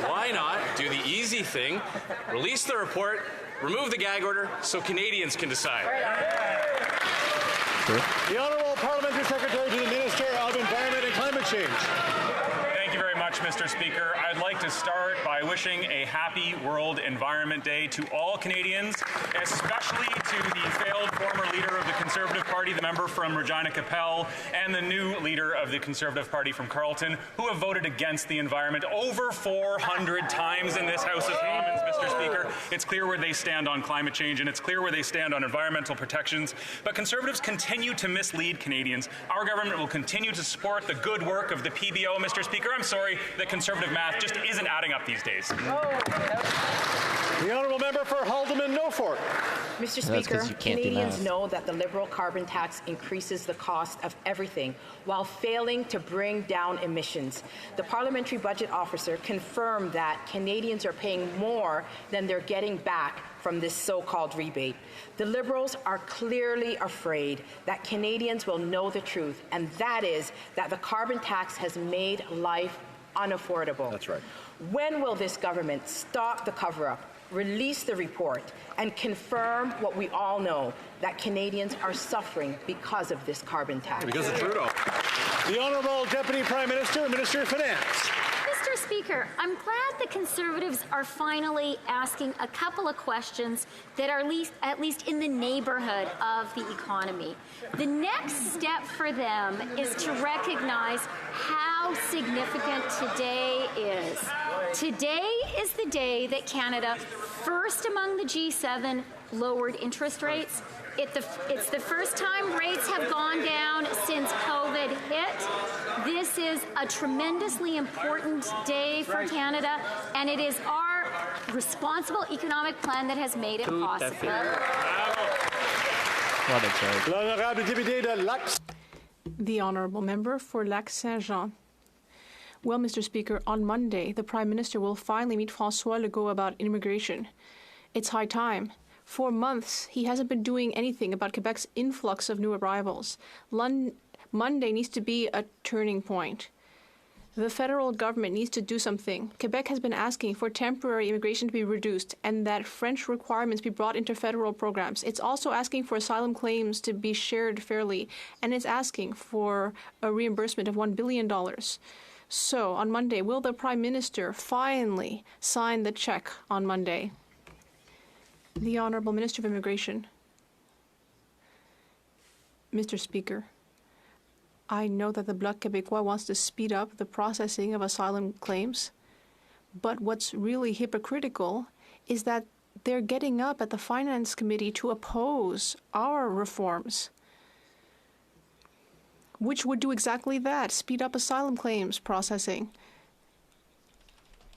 Why not do the easy thing, release the report, remove the gag order so Canadians can decide? Sure. The Honourable Parliamentary Secretary to the Minister of Environment and Climate Change. Thank you very much, Mr. Speaker. I'd like to start by wishing a happy World Environment Day to all Canadians, especially to the failed former leader of the Conservative Party, the member from Regina Capel, and the new leader of the Conservative Party from Carleton, who have voted against the environment over 400 times in this House of Commons, Mr. Speaker. It's clear where they stand on climate change, and it's clear where they stand on environmental protections. But Conservatives continue to mislead Canadians. Our government will continue to support the good work of the PBO, Mr. Speaker. I'm sorry that Conservative math just isn't adding up these days. The Honourable Member for Haldimand-Norfolk. Mr. Speaker, Canadians know that the Liberal carbon tax increases the cost of everything while failing to bring down emissions. The Parliamentary Budget Officer confirmed that Canadians are paying more than they're getting back from this so-called rebate. The Liberals are clearly afraid that Canadians will know the truth, and that is that the carbon tax has made life unaffordable. That's right. When will this government stop the cover-up, release the report, and confirm what we all know, that Canadians are suffering because of this carbon tax? Because of Trudeau. The Honourable Deputy Prime Minister, Minister of Finance. Mr. Speaker, I'm glad the Conservatives are finally asking a couple of questions that are at least in the neighborhood of the economy. The next step for them is to recognize how significant today is. Today is the day that Canada, first among the G7, lowered interest rates. It's the first time rates have gone down since COVID hit. This is a tremendously important day for Canada, and it is our responsible economic plan that has made it possible. The Honourable Member for Lac-Saint-Jean. Well, Mr. Speaker, on Monday, the Prime Minister will finally meet François Legault about immigration. It's high time. For months, he hasn't been doing anything about Quebec's influx of new arrivals. Monday needs to be a turning point. The federal government needs to do something. Quebec has been asking for temporary immigration to be reduced and that French requirements be brought into federal programs. It's also asking for asylum claims to be shared fairly, and it's asking for a reimbursement of $1 billion. So, on Monday, will the Prime Minister finally sign the check on Monday? The Honourable Minister of Immigration. Mr. Speaker, I know that the Bloc Québécois wants to speed up the processing of asylum claims, but what's really hypocritical is that they're getting up at the Finance Committee to oppose our reforms, which would do exactly that, speed up asylum claims processing.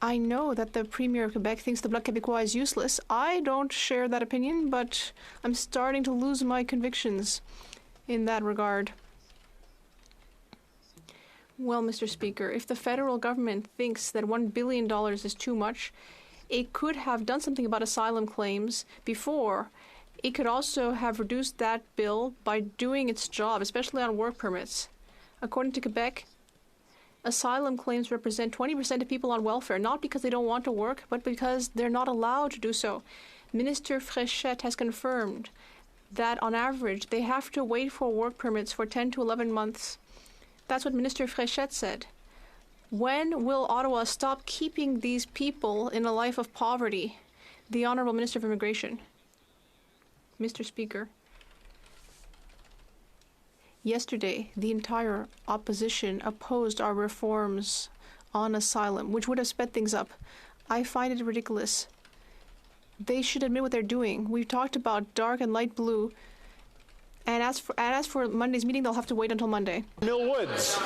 I know that the Premier of Quebec thinks the Bloc Québécois is useless. I don't share that opinion, but I'm starting to lose my convictions in that regard. Well, Mr. Speaker, if the federal government thinks that $1 billion is too much, it could have done something about asylum claims before. It could also have reduced that bill by doing its job, especially on work permits. According to Quebec, asylum claims represent 20% of people on welfare, not because they don't want to work, but because they're not allowed to do so. Minister Freeland has confirmed that on average they have to wait for work permits for 10 to 11 months. That's what Minister Freeland said. When will Ottawa stop keeping these people in a life of poverty? The Honourable Minister of Immigration. Mr. Speaker, yesterday the entire opposition opposed our reforms on asylum, which would have sped things up. I find it ridiculous. They should admit what they're doing. We've talked about dark and light blue, and as for Monday's meeting, they'll have to wait until Monday. Mill Woods.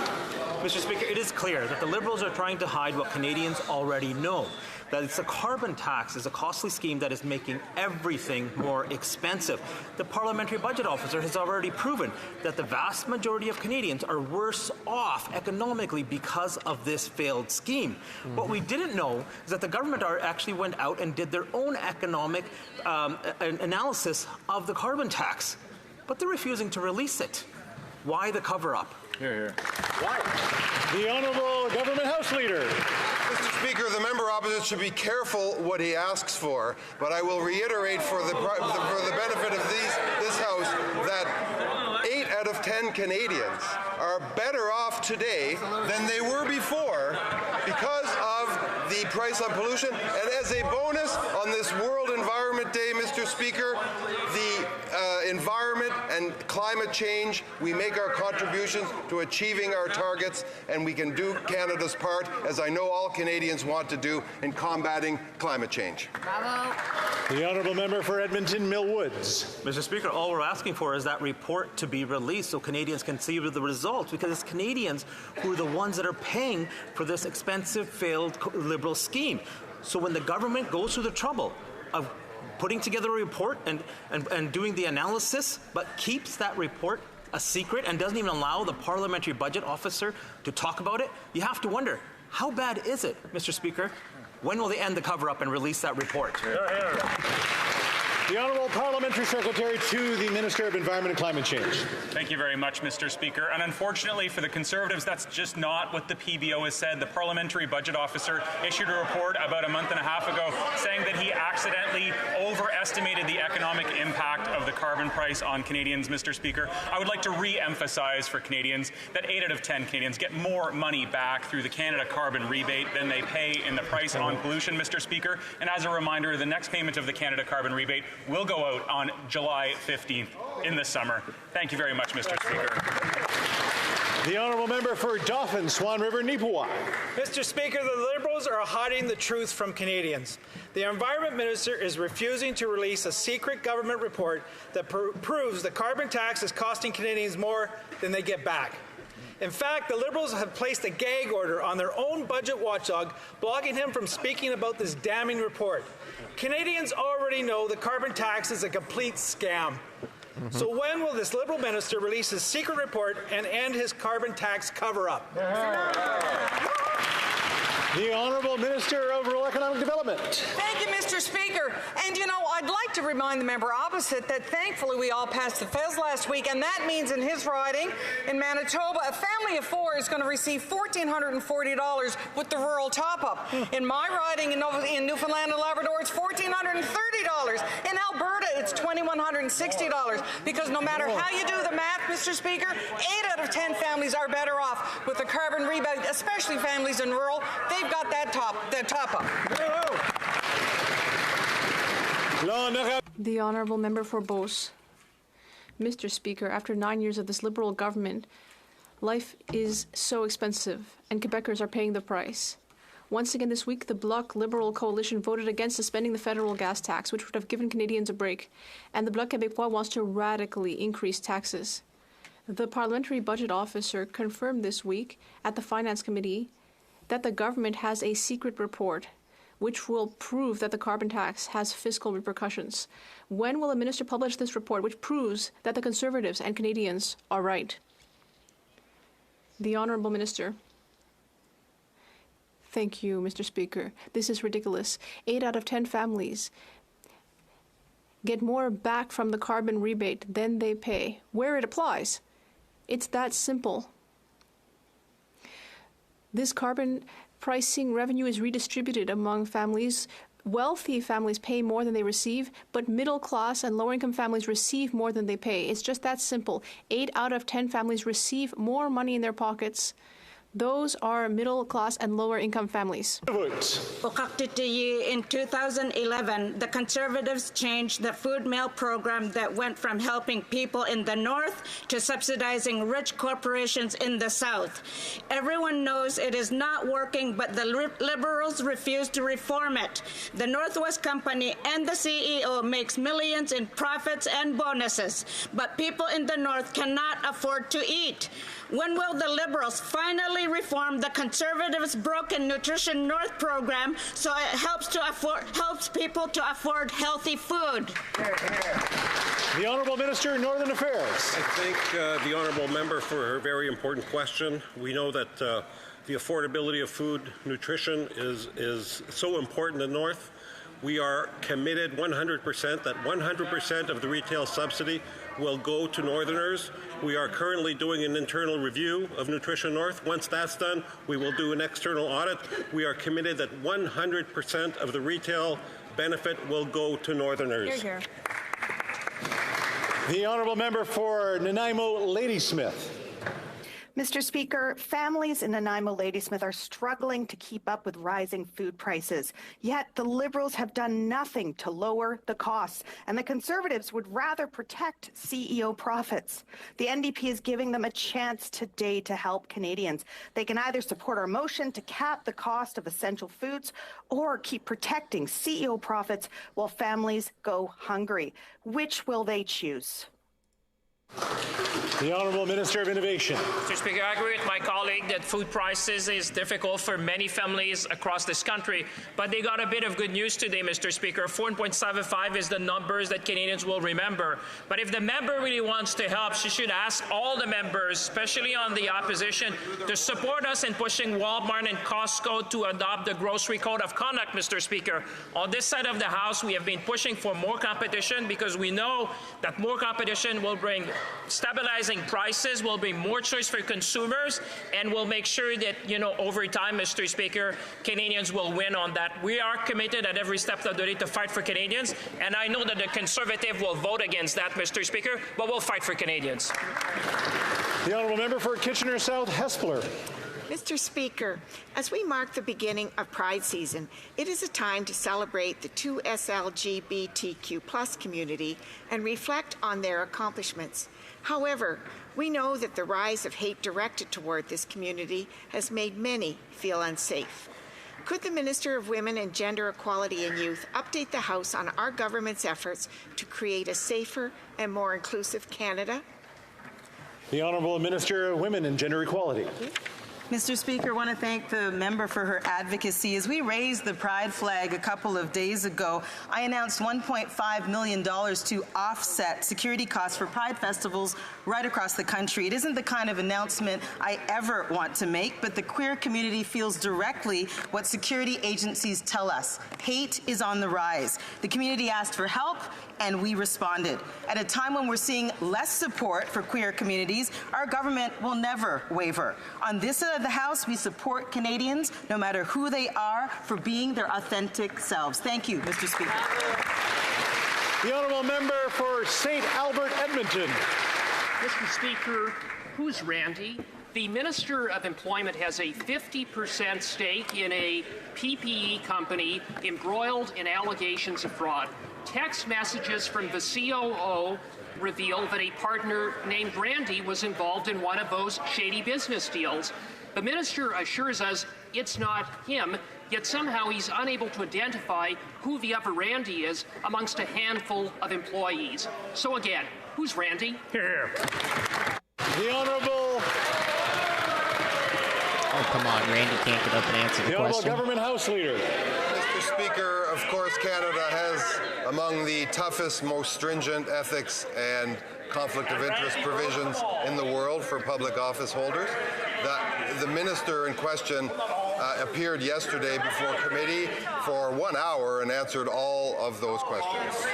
Mr. Speaker, it is clear that the Liberals are trying to hide what Canadians already know, that it's a carbon tax is a costly scheme that is making everything more expensive. The Parliamentary Budget Officer has already proven that the vast majority of Canadians are worse off economically because of this failed scheme. What we didn't know is that the government actually went out and did their own economic analysis of the carbon tax, but they're refusing to release it. Why the cover-up? Here, here. Why? The Honourable Government House Leader. Mr. Speaker, the member opposite should be careful what he asks for, but I will reiterate for the benefit of this House that 8 out of 10 Canadians are better off today than they were before because of the price on pollution. And as a bonus on this World Environment Day, Mr. Speaker, the environment and climate change, we make our contributions to achieving our targets, and we can do Canada's part, as I know all Canadians want to do, in combating climate change. Bravo. The Honourable Member for Edmonton Mill Woods. Mr. Speaker, all we're asking for is that report to be released so Canadians can see the results, because it's Canadians who are the ones that are paying for this expensive, failed Liberal scheme. So when the government goes through the trouble of putting together a report and doing the analysis, but keeps that report a secret and doesn't even allow the Parliamentary Budget Officer to talk about it, you have to wonder, how bad is it, Mr. Speaker? When will they end the cover-up and release that report? The Honourable Parliamentary Secretary to the Minister of Environment and Climate Change. Thank you very much, Mr. Speaker. And unfortunately for the Conservatives, that's just not what the PBO has said. The Parliamentary Budget Officer issued a report about a month and a half ago saying that he accidentally overestimated the economic impact of the carbon price on Canadians, Mr. Speaker. I would like to re-emphasize for Canadians that 8 out of 10 Canadians get more money back through the Canada Carbon Rebate than they pay in the price on pollution, Mr. Speaker. And as a reminder, the next payment of the Canada Carbon Rebate will go out on July 15th in the summer. Thank you very much, Mr. Speaker. The Honourable Member for Dauphin, Swan River, Neepawa. Mr. Speaker, the Liberals are hiding the truth from Canadians. The Environment Minister is refusing to release a secret government report that proves the carbon tax is costing Canadians more than they get back. In fact, the Liberals have placed a gag order on their own budget watchdog, blocking him from speaking about this damning report. Canadians already know the carbon tax is a complete scam. So when will this Liberal minister release his secret report and end his carbon tax cover-up? The Honourable Minister of Rural Economic Development. Thank you, Mr. Speaker. And, you know, I'd like to remind the member opposite that thankfully we all passed the Fez last week, and that means in his riding in Manitoba, a family of 4 is going to receive $1,440 with the rural top-up. In my riding in Newfoundland and Labrador, it's $1,430. In Alberta, it's $2,160. Because no matter how you do the math, Mr. Speaker, 8 out of 10 families are better off with the carbon rebate, especially families in rural. They've got that top-up. The Honourable Member for Beauce. Mr. Speaker, after 9 years of this Liberal government, life is so expensive, and Quebecers are paying the price. Once again this week, the Bloc Liberal coalition voted against suspending the federal gas tax, which would have given Canadians a break, and the Bloc Québécois wants to radically increase taxes. The Parliamentary Budget Officer confirmed this week at the Finance Committee that the government has a secret report which will prove that the carbon tax has fiscal repercussions. When will the minister publish this report which proves that the Conservatives and Canadians are right? The Honourable Minister. Thank you, Mr. Speaker. This is ridiculous. 8 out of 10 families get more back from the carbon rebate than they pay, where it applies. It's that simple. This carbon pricing revenue is redistributed among families. Wealthy families pay more than they receive, but middle class and lower income families receive more than they pay. It's just that simple. 8 out of 10 families receive more money in their pockets. Those are middle class and lower income families. In 2011, the Conservatives changed the food mail program that went from helping people in the North to subsidizing rich corporations in the South. Everyone knows it is not working, but the Liberals refuse to reform it. The Northwest Company and the CEO makes millions in profits and bonuses, but people in the North cannot afford to eat. When will the Liberals finally reform the Conservatives' broken Nutrition North program so it helps people to afford healthy food? The Honourable Minister, Northern Affairs. I thank the Honourable Member for her very important question. We know that the affordability of food, nutrition is so important in the North. We are committed 100% that 100% of the retail subsidy will go to Northerners. We are currently doing an internal review of Nutrition North. Once that's done, we will do an external audit. We are committed that 100% of the retail benefit will go to Northerners. Hear, hear. The Honourable Member for Nanaimo Ladysmith. Mr. Speaker, families in Nanaimo Ladysmith are struggling to keep up with rising food prices. Yet the Liberals have done nothing to lower the costs, and the Conservatives would rather protect CEO profits. The NDP is giving them a chance today to help Canadians. They can either support our motion to cap the cost of essential foods or keep protecting CEO profits while families go hungry. Which will they choose? The Honourable Minister of Innovation. Mr. Speaker, I agree with my colleague that food prices is difficult for many families across this country, but they got a bit of good news today, Mr. Speaker. 4.75 is the numbers that Canadians will remember. But if the member really wants to help, she should ask all the members, especially on the opposition, to support us in pushing Walmart and Costco to adopt the Grocery Code of Conduct, Mr. Speaker. On this side of the House, we have been pushing for more competition because we know that more competition will bring stabilizing prices, will bring more choice for consumers, and will make sure that, over time, Mr. Speaker, Canadians will win on that. We are committed at every step of the way to fight for Canadians, and I know that the Conservative will vote against that, Mr. Speaker, but we'll fight for Canadians. The Honourable Member for Kitchener South Hespeler. Mr. Speaker, as we mark the beginning of Pride season, it is a time to celebrate the 2SL LGBTQ+ community and reflect on their accomplishments. However, we know that the rise of hate directed toward this community has made many feel unsafe. Could the Minister of Women and Gender Equality and Youth update the House on our government's efforts to create a safer and more inclusive Canada? The Honourable Minister of Women and Gender Equality. Mr. Speaker, I want to thank the member for her advocacy. As we raised the Pride flag a couple of days ago, I announced $1.5 million to offset security costs for Pride festivals right across the country. It isn't the kind of announcement I ever want to make, but the queer community feels directly what security agencies tell us. Hate is on the rise. The community asked for help, and we responded. At a time when we're seeing less support for queer communities, our government will never waver. On this side of the House, we support Canadians, no matter who they are, for being their authentic selves. Thank you, Mr. Speaker. The Honourable Member for St. Albert, Edmonton. Mr. Speaker, who's Randy? The Minister of Employment has a 50% stake in a PPE company embroiled in allegations of fraud. Text messages from the COO reveal that a partner named Randy was involved in one of those shady business deals. The minister assures us it's not him, yet somehow he's unable to identify who the other Randy is amongst a handful of employees. So again, who's Randy? Here. The Honourable... Oh, come on, Randy can't get up and answer the question. The Honourable Government House Leader. Mr. Speaker, of course, Canada has among the toughest, most stringent ethics and conflict of interest provisions in the world for public office holders. The minister in question appeared yesterday before committee for 1 hour and answered all of those questions.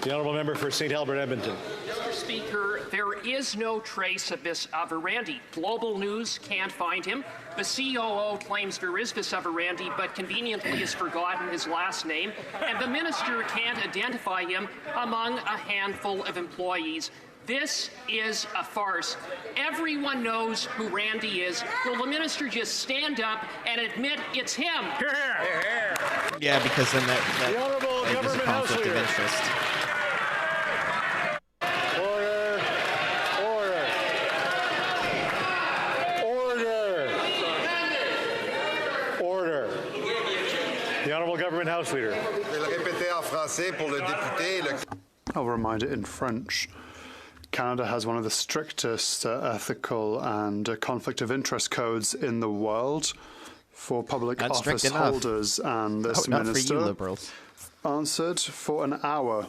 The honourable member for St. Albert Edmonton. Mr. Speaker, there is no trace of Avirandi. Global News can't find him. The COO claims there is Avirandi, but conveniently has forgotten his last name, and the minister can't identify him among a handful of employees. This is a farce. Everyone knows who Randy is. Will the minister just stand up and admit it's him? Hear, hear. Hear, hear. Yeah, because then that the honourable is a government house conflict of leader. interest. Order. Order. Order. Order. The honourable government house leader. I'll remind it in French. Canada has one of the strictest ethical and conflict of interest codes in the world for public office holders, and this minister for you, Liberals. Answered for an hour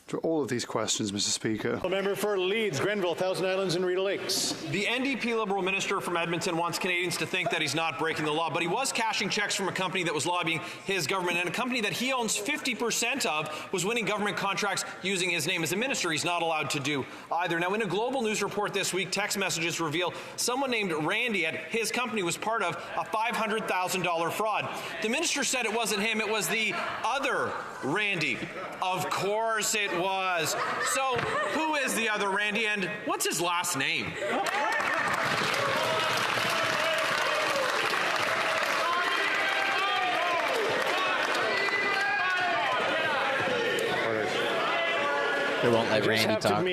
to all of these questions, Mr. Speaker. The member for Leeds, Grenville, Thousand Islands and Rideau Lakes. The NDP Liberal minister from Edmonton wants Canadians to think that he's not breaking the law, but he was cashing checks from a company that was lobbying his government, and a company that he owns 50% of was winning government contracts using his name. As a minister, he's not allowed to do either. Now, in a Global News report this week, text messages reveal someone named Randy at his company was part of a $500,000 fraud. The minister said it wasn't him, it was the other Randy. Of course it was. So, who is the other Randy, and what's his last name? They won't let Randy talk.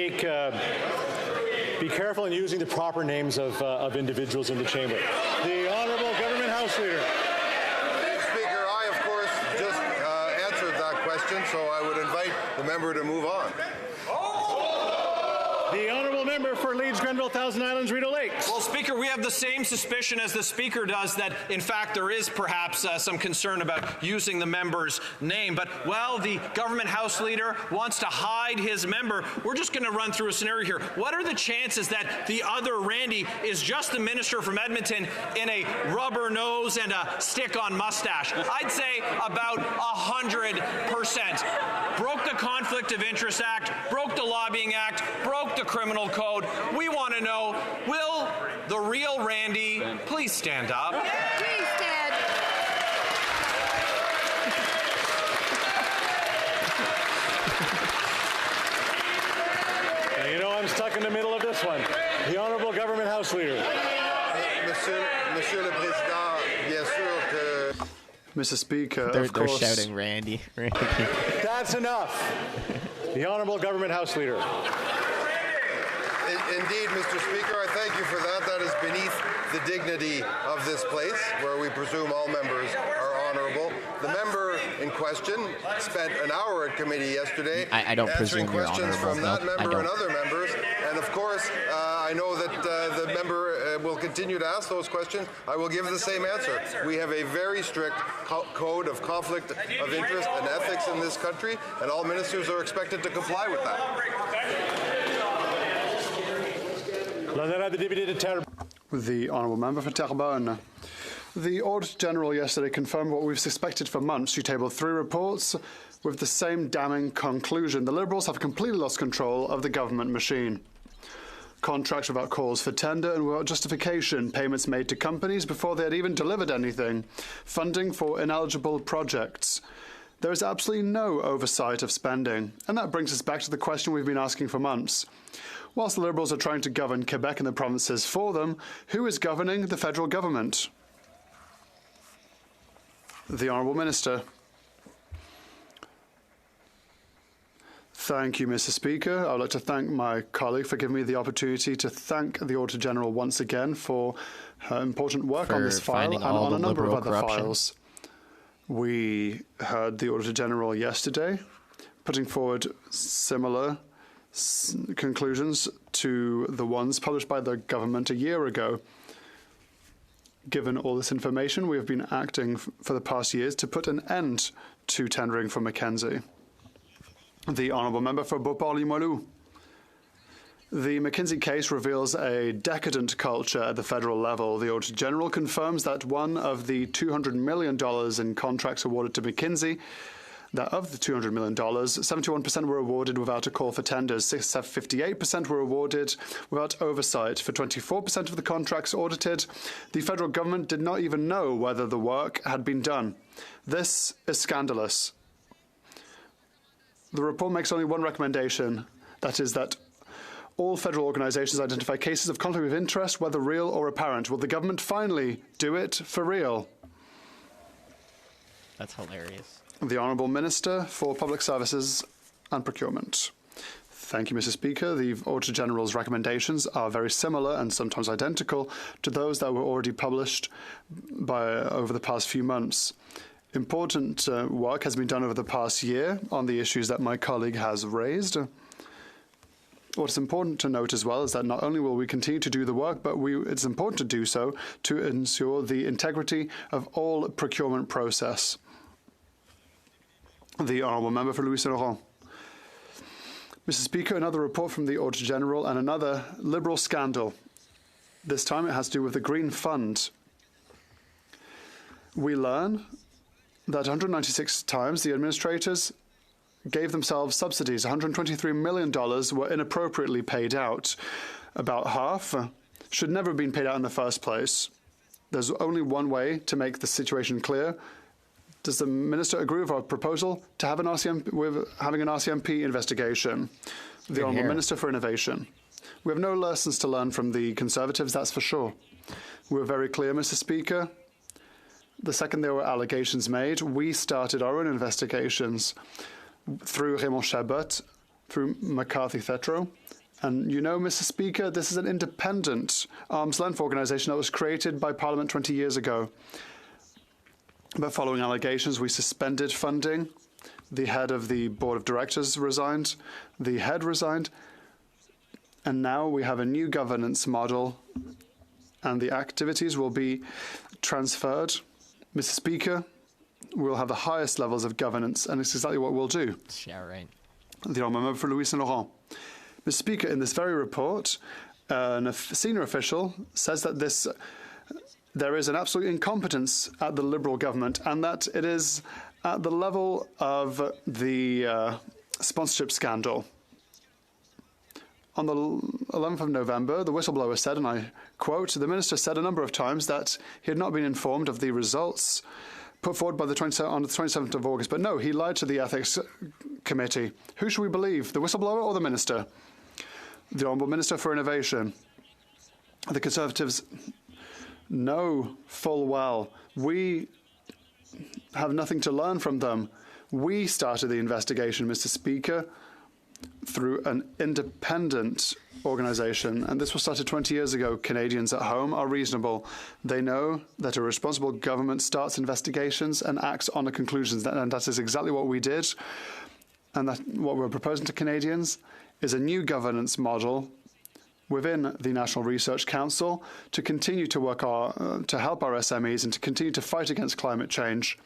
Be careful in using the proper names of individuals in the chamber. The honourable government house leader. Speaker, I, of course, just answered that question, so I would invite the member to move on. The honourable member for Leeds, Grenville, Thousand Islands, Rideau Lakes. Well, Speaker, we have the same suspicion as the Speaker does that, in fact, there is perhaps some concern about using the member's name. But, well, the government house leader wants to hide his member. We're just going to run through a scenario here. What are the chances that the other Randy is just the minister from Edmonton in a rubber nose and a stick-on mustache? I'd say about 100%. Broke the Conflict of Interest Act, broke the Lobbying Act, broke the Criminal Code. We want to know, will the real Randy please stand up? Please stand. Now, you know I'm stuck in the middle of this one. The honourable government house leader. Monsieur le Président, bien sûr que... Mr. Speaker, they're of course... They're shouting Randy. Randy. That's enough. The honourable government house leader. Indeed, Mr. Speaker, I thank you for that. That is beneath the dignity of this place, where we presume all members are honourable. The member in question spent an hour at committee yesterday I don't answering presume you're questions from honourable. that No, member and other members. And of course, I know that the member will continue to ask those questions. I will give the same answer. We have a very strict code of conflict of interest and ethics in this country, and all ministers are expected to comply with that. The honourable member for Terrebonne. The Auditor General yesterday confirmed what we've suspected for months. She tabled 3 reports with the same damning conclusion. The Liberals have completely lost control of the government machine. Contracts without calls for tender and without justification, payments made to companies before they had even delivered anything, funding for ineligible projects. There is absolutely no oversight of spending. And that brings us back to the question we've been asking for months. Whilst the Liberals are trying to govern Quebec and the provinces for them, who is governing the federal government? The Honourable Minister. Thank you, Mr. Speaker. I would like to thank my colleague for giving me the opportunity to thank the Auditor General once again for her important work on this file and on a number of other files. We heard the Auditor General yesterday putting forward similar conclusions to the ones published by the government a year ago. Given all this information, we have been acting for the past years to put an end to tendering for Mackenzie. The Honourable Member for Beauport-Limoilou. The McKinsey case reveals a decadent culture at the federal level. The Auditor General confirms that one of the $200 million in contracts awarded to McKinsey, that of the $200 million, 71% were awarded without a call for tenders, 58% were awarded without oversight. For 24% of the contracts audited, the federal government did not even know whether the work had been done. This is scandalous. The report makes only one recommendation, that is that all federal organizations identify cases of conflict of interest, whether real or apparent. Will the government finally do it for real? That's hilarious. The Honourable Minister for Public Services and Procurement. Thank you, Mr. Speaker. The Auditor General's recommendations are very similar and sometimes identical to those that were already published over the past few months. Important work has been done over the past year on the issues that my colleague has raised. What's important to note as well is that not only will we continue to do the work, but it's important to do so to ensure the integrity of all procurement process. The Honourable Member for Louis Saint Laurent. Mr. Speaker, another report from the Auditor General and another Liberal scandal. This time it has to do with the Green Fund. We learn that 196 times the administrators gave themselves subsidies. $123 million were inappropriately paid out. About half should never have been paid out in the first place. There's only one way to make the situation clear. Does the Minister agree with our proposal to have having an RCMP investigation? The Honourable Minister for Innovation. We have no lessons to learn from the Conservatives, that's for sure. We're very clear, Mr. Speaker. The second there were allegations made, we started our own investigations through Raymond Chabot, through McCarthy Thetro. And you know, Mr. Speaker, this is an independent arm's-length organisation that was created by Parliament 20 years ago. But following allegations, we suspended funding. The head of the board of directors resigned. The head resigned. And now we have a new governance model, and the activities will be transferred. Mr. Speaker, we'll have the highest levels of governance, and it's exactly what we'll do. Yeah, right. The Honourable Member for Louis Saint Laurent. Mr. Speaker, in this very report, a senior official says that there is an absolute incompetence at the Liberal government, and that it is at the level of the sponsorship scandal. On the 11th of November, the whistleblower said, and I quote, the Minister said a number of times that he had not been informed of the results put forward by on the 27th of August. But no, he lied to the Ethics Committee. Who should we believe, the whistleblower or the Minister? The Honourable Minister for Innovation. The Conservatives know full well we have nothing to learn from them. We started the investigation, Mr. Speaker, through an independent organisation, and this was started 20 years ago. Canadians at home are reasonable. They know that a responsible government starts investigations and acts on the conclusions, and that is exactly what we did. And that what we're proposing to Canadians is a new governance model within the National Research Council to continue to work to help our SMEs and to continue to fight against climate change,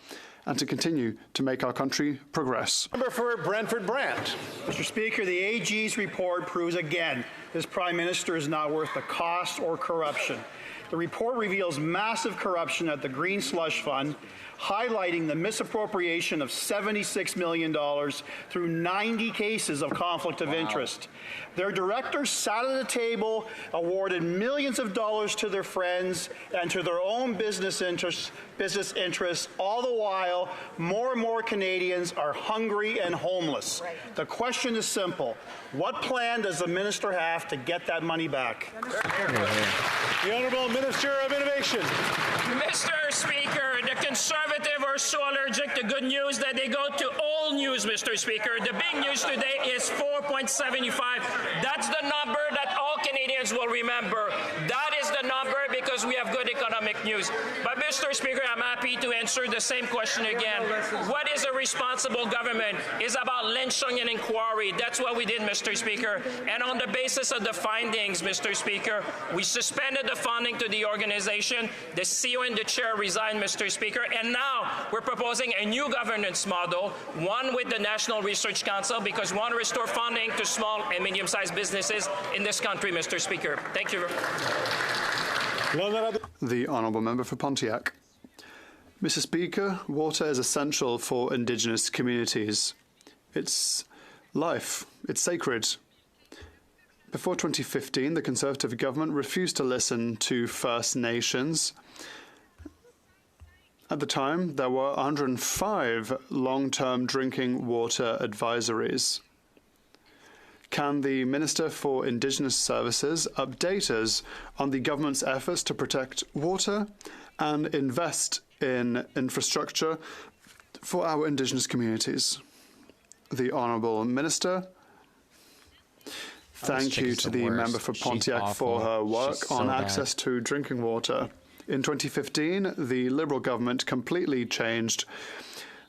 and to continue to make our country progress. Member for Brantford Brant. Mr. Speaker, the AG's report proves again this Prime Minister is not worth the cost or corruption. The report reveals massive corruption at the Green Slush Fund, highlighting the misappropriation of $76 million through 90 cases of conflict of interest. Their directors sat at a table, awarded millions of dollars to their friends and to their own business interests, all the while more and more Canadians are hungry and homeless. Right. The question is simple. What plan does the minister have to get that money back? The Honourable Minister of Innovation. Mr. Speaker, the Conservatives are so allergic to good news that they go to old news, Mr. Speaker. The big news today is 4.75. That's the number that all Canadians will remember. That is the number because we have good economic news. But, Mr. Speaker, I'm happy to answer the same question again. What is a responsible government? It's about lynching an inquiry. That's what we did, Mr. Speaker. And on the basis of the findings, Mr. Speaker, we suspended the funding to the organization. The CEO and the chair resigned, Mr. Speaker. And now we're proposing a new governance model, one with the National Research Council, because we want to restore funding to small and medium-sized businesses in this country, Mr. Speaker. Thank you. The Honourable Member for Pontiac. Mr. Speaker, water is essential for Indigenous communities. It's life. It's sacred. Before 2015, the Conservative government refused to listen to First Nations. At the time, there were 105 long-term drinking water advisories. Can the Minister for Indigenous Services update us on the government's efforts to protect water and invest in infrastructure for our Indigenous communities? The Honourable Minister. Thank you to the member for Pontiac for her work on access to drinking water. In 2015, the Liberal government completely changed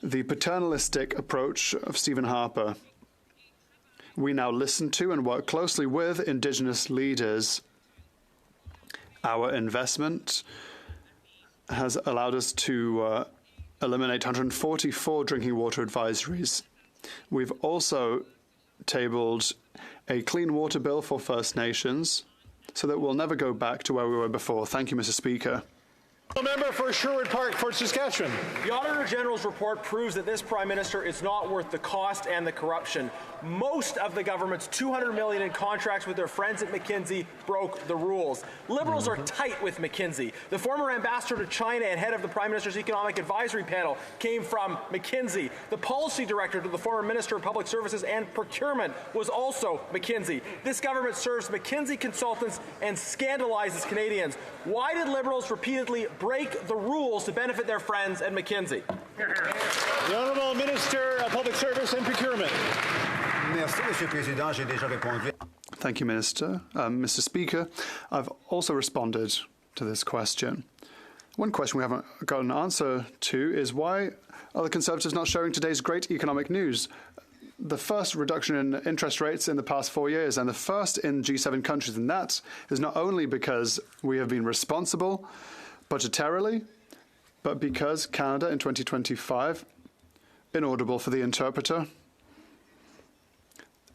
the paternalistic approach of Stephen Harper. We now listen to and work closely with Indigenous leaders. Our investment has allowed us to eliminate 144 drinking water advisories. We've also tabled a clean water bill for First Nations so that we'll never go back to where we were before. Thank you, Mr. Speaker. The member for Sherwood Park, Fort Saskatchewan. The Auditor General's report proves that this Prime Minister is not worth the cost and the corruption. Most of the government's $200 million in contracts with their friends at McKinsey broke the rules. Liberals are tight with McKinsey. The former ambassador to China and head of the Prime Minister's Economic Advisory Panel came from McKinsey. The policy director to the former Minister of Public Services and Procurement was also McKinsey. This government serves McKinsey consultants and scandalizes Canadians. Why did Liberals repeatedly break the rules to benefit their friends at McKinsey? The Honourable Minister of Public Service and Procurement. Thank you, Minister. Mr. Speaker, I've also responded to this question. One question we haven't got an answer to is why are the Conservatives not sharing today's great economic news? The first reduction in interest rates in the past 4 years and the first in G7 countries, and that is not only because we have been responsible budgetarily, but because Canada in 2025, inaudible for the interpreter,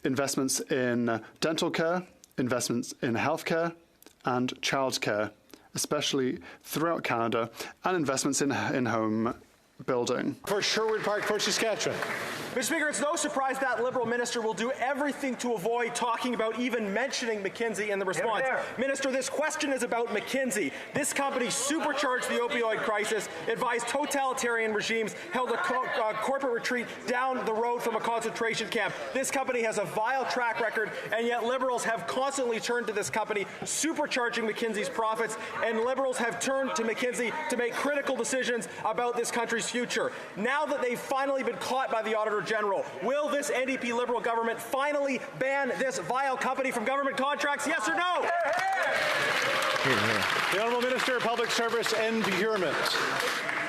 investments in dental care, investments in healthcare and childcare, especially throughout Canada, and investments in home building. For Sherwood Park, Fort Saskatchewan. Mr. Speaker, it's no surprise that Liberal minister will do everything to avoid talking about even mentioning McKinsey in the response. Minister, this question is about McKinsey. This company supercharged the opioid crisis, advised totalitarian regimes, held a corporate retreat down the road from a concentration camp. This company has a vile track record, and yet Liberals have constantly turned to this company, supercharging McKinsey's profits, and Liberals have turned to McKinsey to make critical decisions about this country's future. Now that they've finally been caught by the Auditor General, will this NDP Liberal government finally ban this vile company from government contracts? Yes or no? The Honourable Minister of Public Service and Procurement.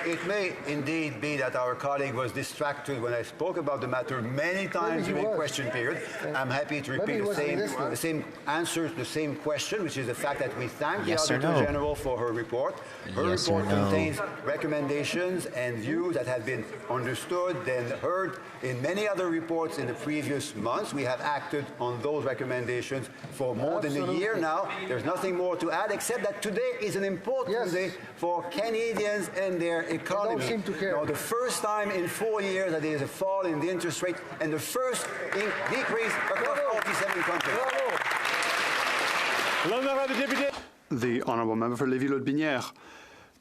It may indeed be that our colleague was distracted when I spoke about the matter many times during the question period. I'm happy to repeat the same answer to the same question, which is the fact that we thank the Auditor General for her report. Her report contains recommendations and views that have been understood and heard in many other reports in the previous months. We have acted on those recommendations for more than a year now. There's nothing more to add except that today is an important day for Canadians and their economy. They don't seem to care. Now, the first time in 4 years that there is a fall in the interest rate and the first decrease across 47 countries. The Honourable Member for Lévis-Laudbinière.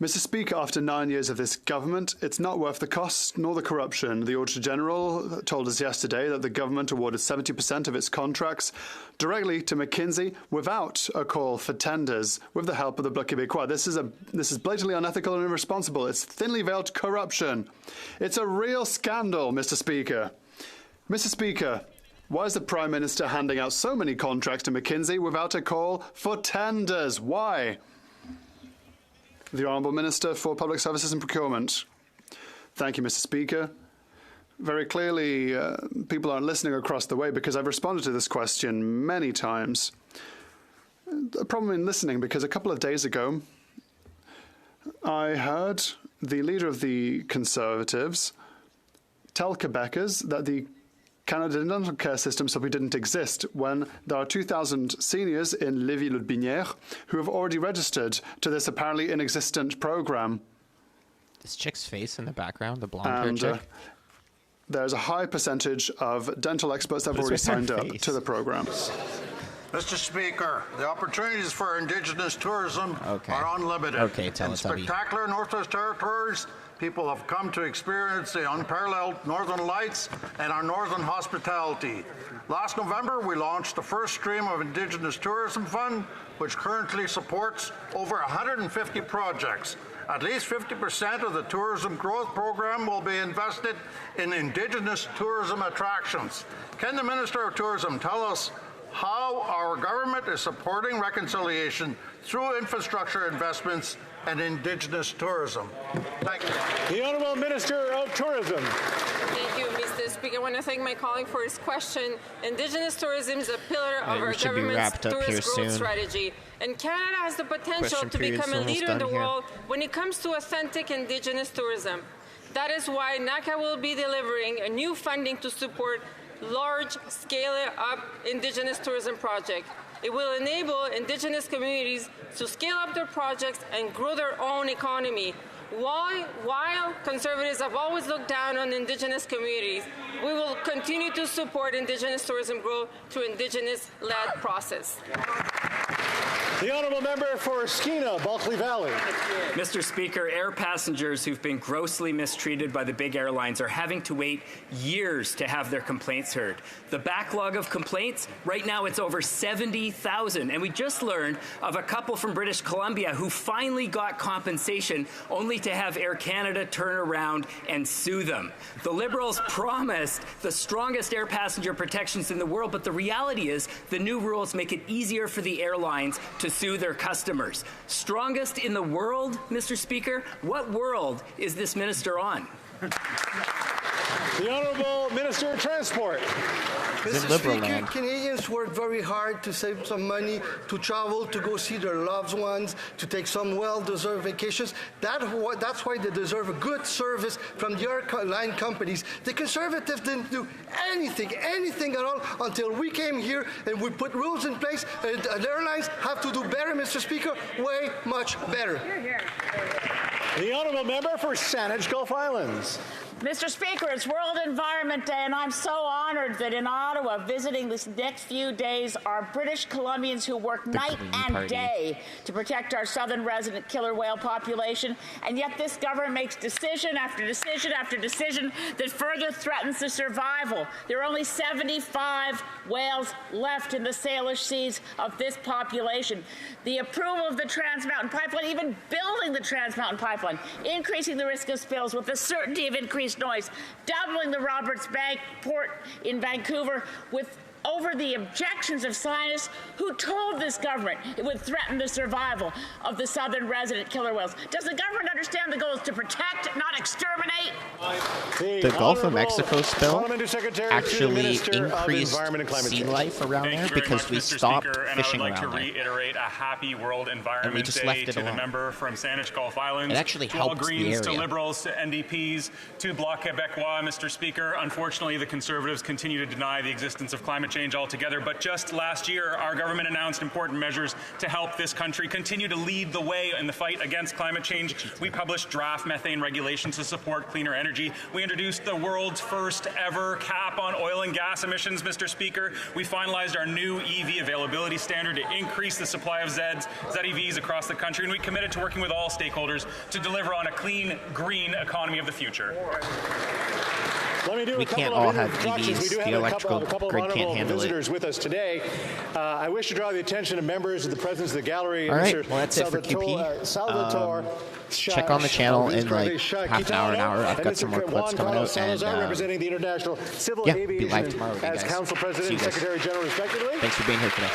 Mr. Speaker, after 9 years of this government, it's not worth the cost nor the corruption. The Auditor General told us yesterday that the government awarded 70% of its contracts directly to McKinsey without a call for tenders with the help of the Bloc Québécois. This is blatantly unethical and irresponsible. It's thinly veiled corruption. It's a real scandal, Mr. Speaker. Mr. Speaker, why is the Prime Minister handing out so many contracts to McKinsey without a call for tenders? Why? The Honourable Minister for Public Services and Procurement. Thank you, Mr. Speaker. Very clearly, people aren't listening across the way because I've responded to this question many times. The problem in listening because a couple of days ago, I heard the leader of the Conservatives tell Quebecers that the Canada dental care system simply didn't exist when there are 2,000 seniors in Lévis-Lotbinière who have already registered to this apparently inexistent program. This chick's face in the background, the blonde-haired chick. There's a high percentage of dental experts that have already signed up to the program. Mr. Speaker, the opportunities for Indigenous tourism are unlimited. In spectacular Northwest Territories, people have come to experience the unparalleled Northern Lights and our Northern hospitality. Last November, we launched the first stream of Indigenous Tourism Fund, which currently supports over 150 projects. At least 50% of the tourism growth program will be invested in Indigenous tourism attractions. Can the Minister of Tourism tell us how our government is supporting reconciliation through infrastructure investments and Indigenous tourism? Thank you. The Honourable Minister of Tourism. Thank you, Mr. Speaker. I want to thank my colleague for his question. Indigenous tourism is a pillar of our government's tourist growth strategy. And Canada has the potential to become a leader in the world when it comes to authentic Indigenous tourism. That is why NACA will be delivering a new funding to support large scale-up Indigenous tourism project. It will enable Indigenous communities to scale up their projects and grow their own economy. While Conservatives have always looked down on Indigenous communities, we will continue to support Indigenous tourism growth through Indigenous-led process. The Honourable Member for Skeena, Bulkley Valley. Mr. Speaker, air passengers who've been grossly mistreated by the big airlines are having to wait years to have their complaints heard. The backlog of complaints, right now it's over 70,000. And we just learned of a couple from British Columbia who finally got compensation only to have Air Canada turn around and sue them. The Liberals promised the strongest air passenger protections in the world, but the reality is the new rules make it easier for the airlines to sue their customers. Strongest in the world, Mr. Speaker? What world is this minister on? The Honourable Minister of Transport. Mr. Speaker, Canadians work very hard to save some money, to travel, to go see their loved ones, to take some well-deserved vacations. That's why they deserve a good service from the airline companies. The Conservatives didn't do anything at all until we came here and we put rules in place, and the airlines have to do better, Mr. Speaker, way much better. The Honourable Member for Saanich Gulf Islands. Mr. Speaker, it's World Environment Day, and I'm so honored that in Ottawa, visiting this next few days, are British Columbians who work night and day to protect our southern resident killer whale population, and yet this government makes decision after decision after decision that further threatens the survival. There are only 75 whales left in the Salish seas of this population. The approval of the Trans Mountain Pipeline, even building the Trans Mountain Pipeline, increasing the risk of spills with the certainty of increased noise, doubling the Roberts Bank port in Vancouver with over the objections of scientists who told this government it would threaten the survival of the southern resident killer whales. Does the government understand the goal is to protect, not exterminate? The Gulf of Mexico spill actually increased sea life around there because we stopped fishing around there. And I would like to reiterate a happy World Environment Day to the member from Saanich Gulf Islands. It actually to all helps the Greens, area. to Liberals, to NDPs, to Bloc Québécois, Mr. Speaker. Unfortunately, the Conservatives continue to deny the existence of climate change altogether. But just last year, our government announced important measures to help this country continue to lead the way in the fight against climate change. We published draft methane regulations to support cleaner energy. We introduced the world's first ever cap on oil and gas emissions, Mr. Speaker. We finalized our new EV availability standard to increase the supply of ZEVs across the country, and we committed to working with all stakeholders to deliver on a clean, green economy of the future. We can't all have EVs. The electrical grid can't handle it. Visitors with us today. I wish to draw the attention of members of the presence of the gallery. All right, well, that's it for QP. Check on the channel in like half an hour. I've got some more clips coming out. And representing the International Civil be Aviation live tomorrow with you as guys. Council President and Secretary General, respectively. Thanks for being here today.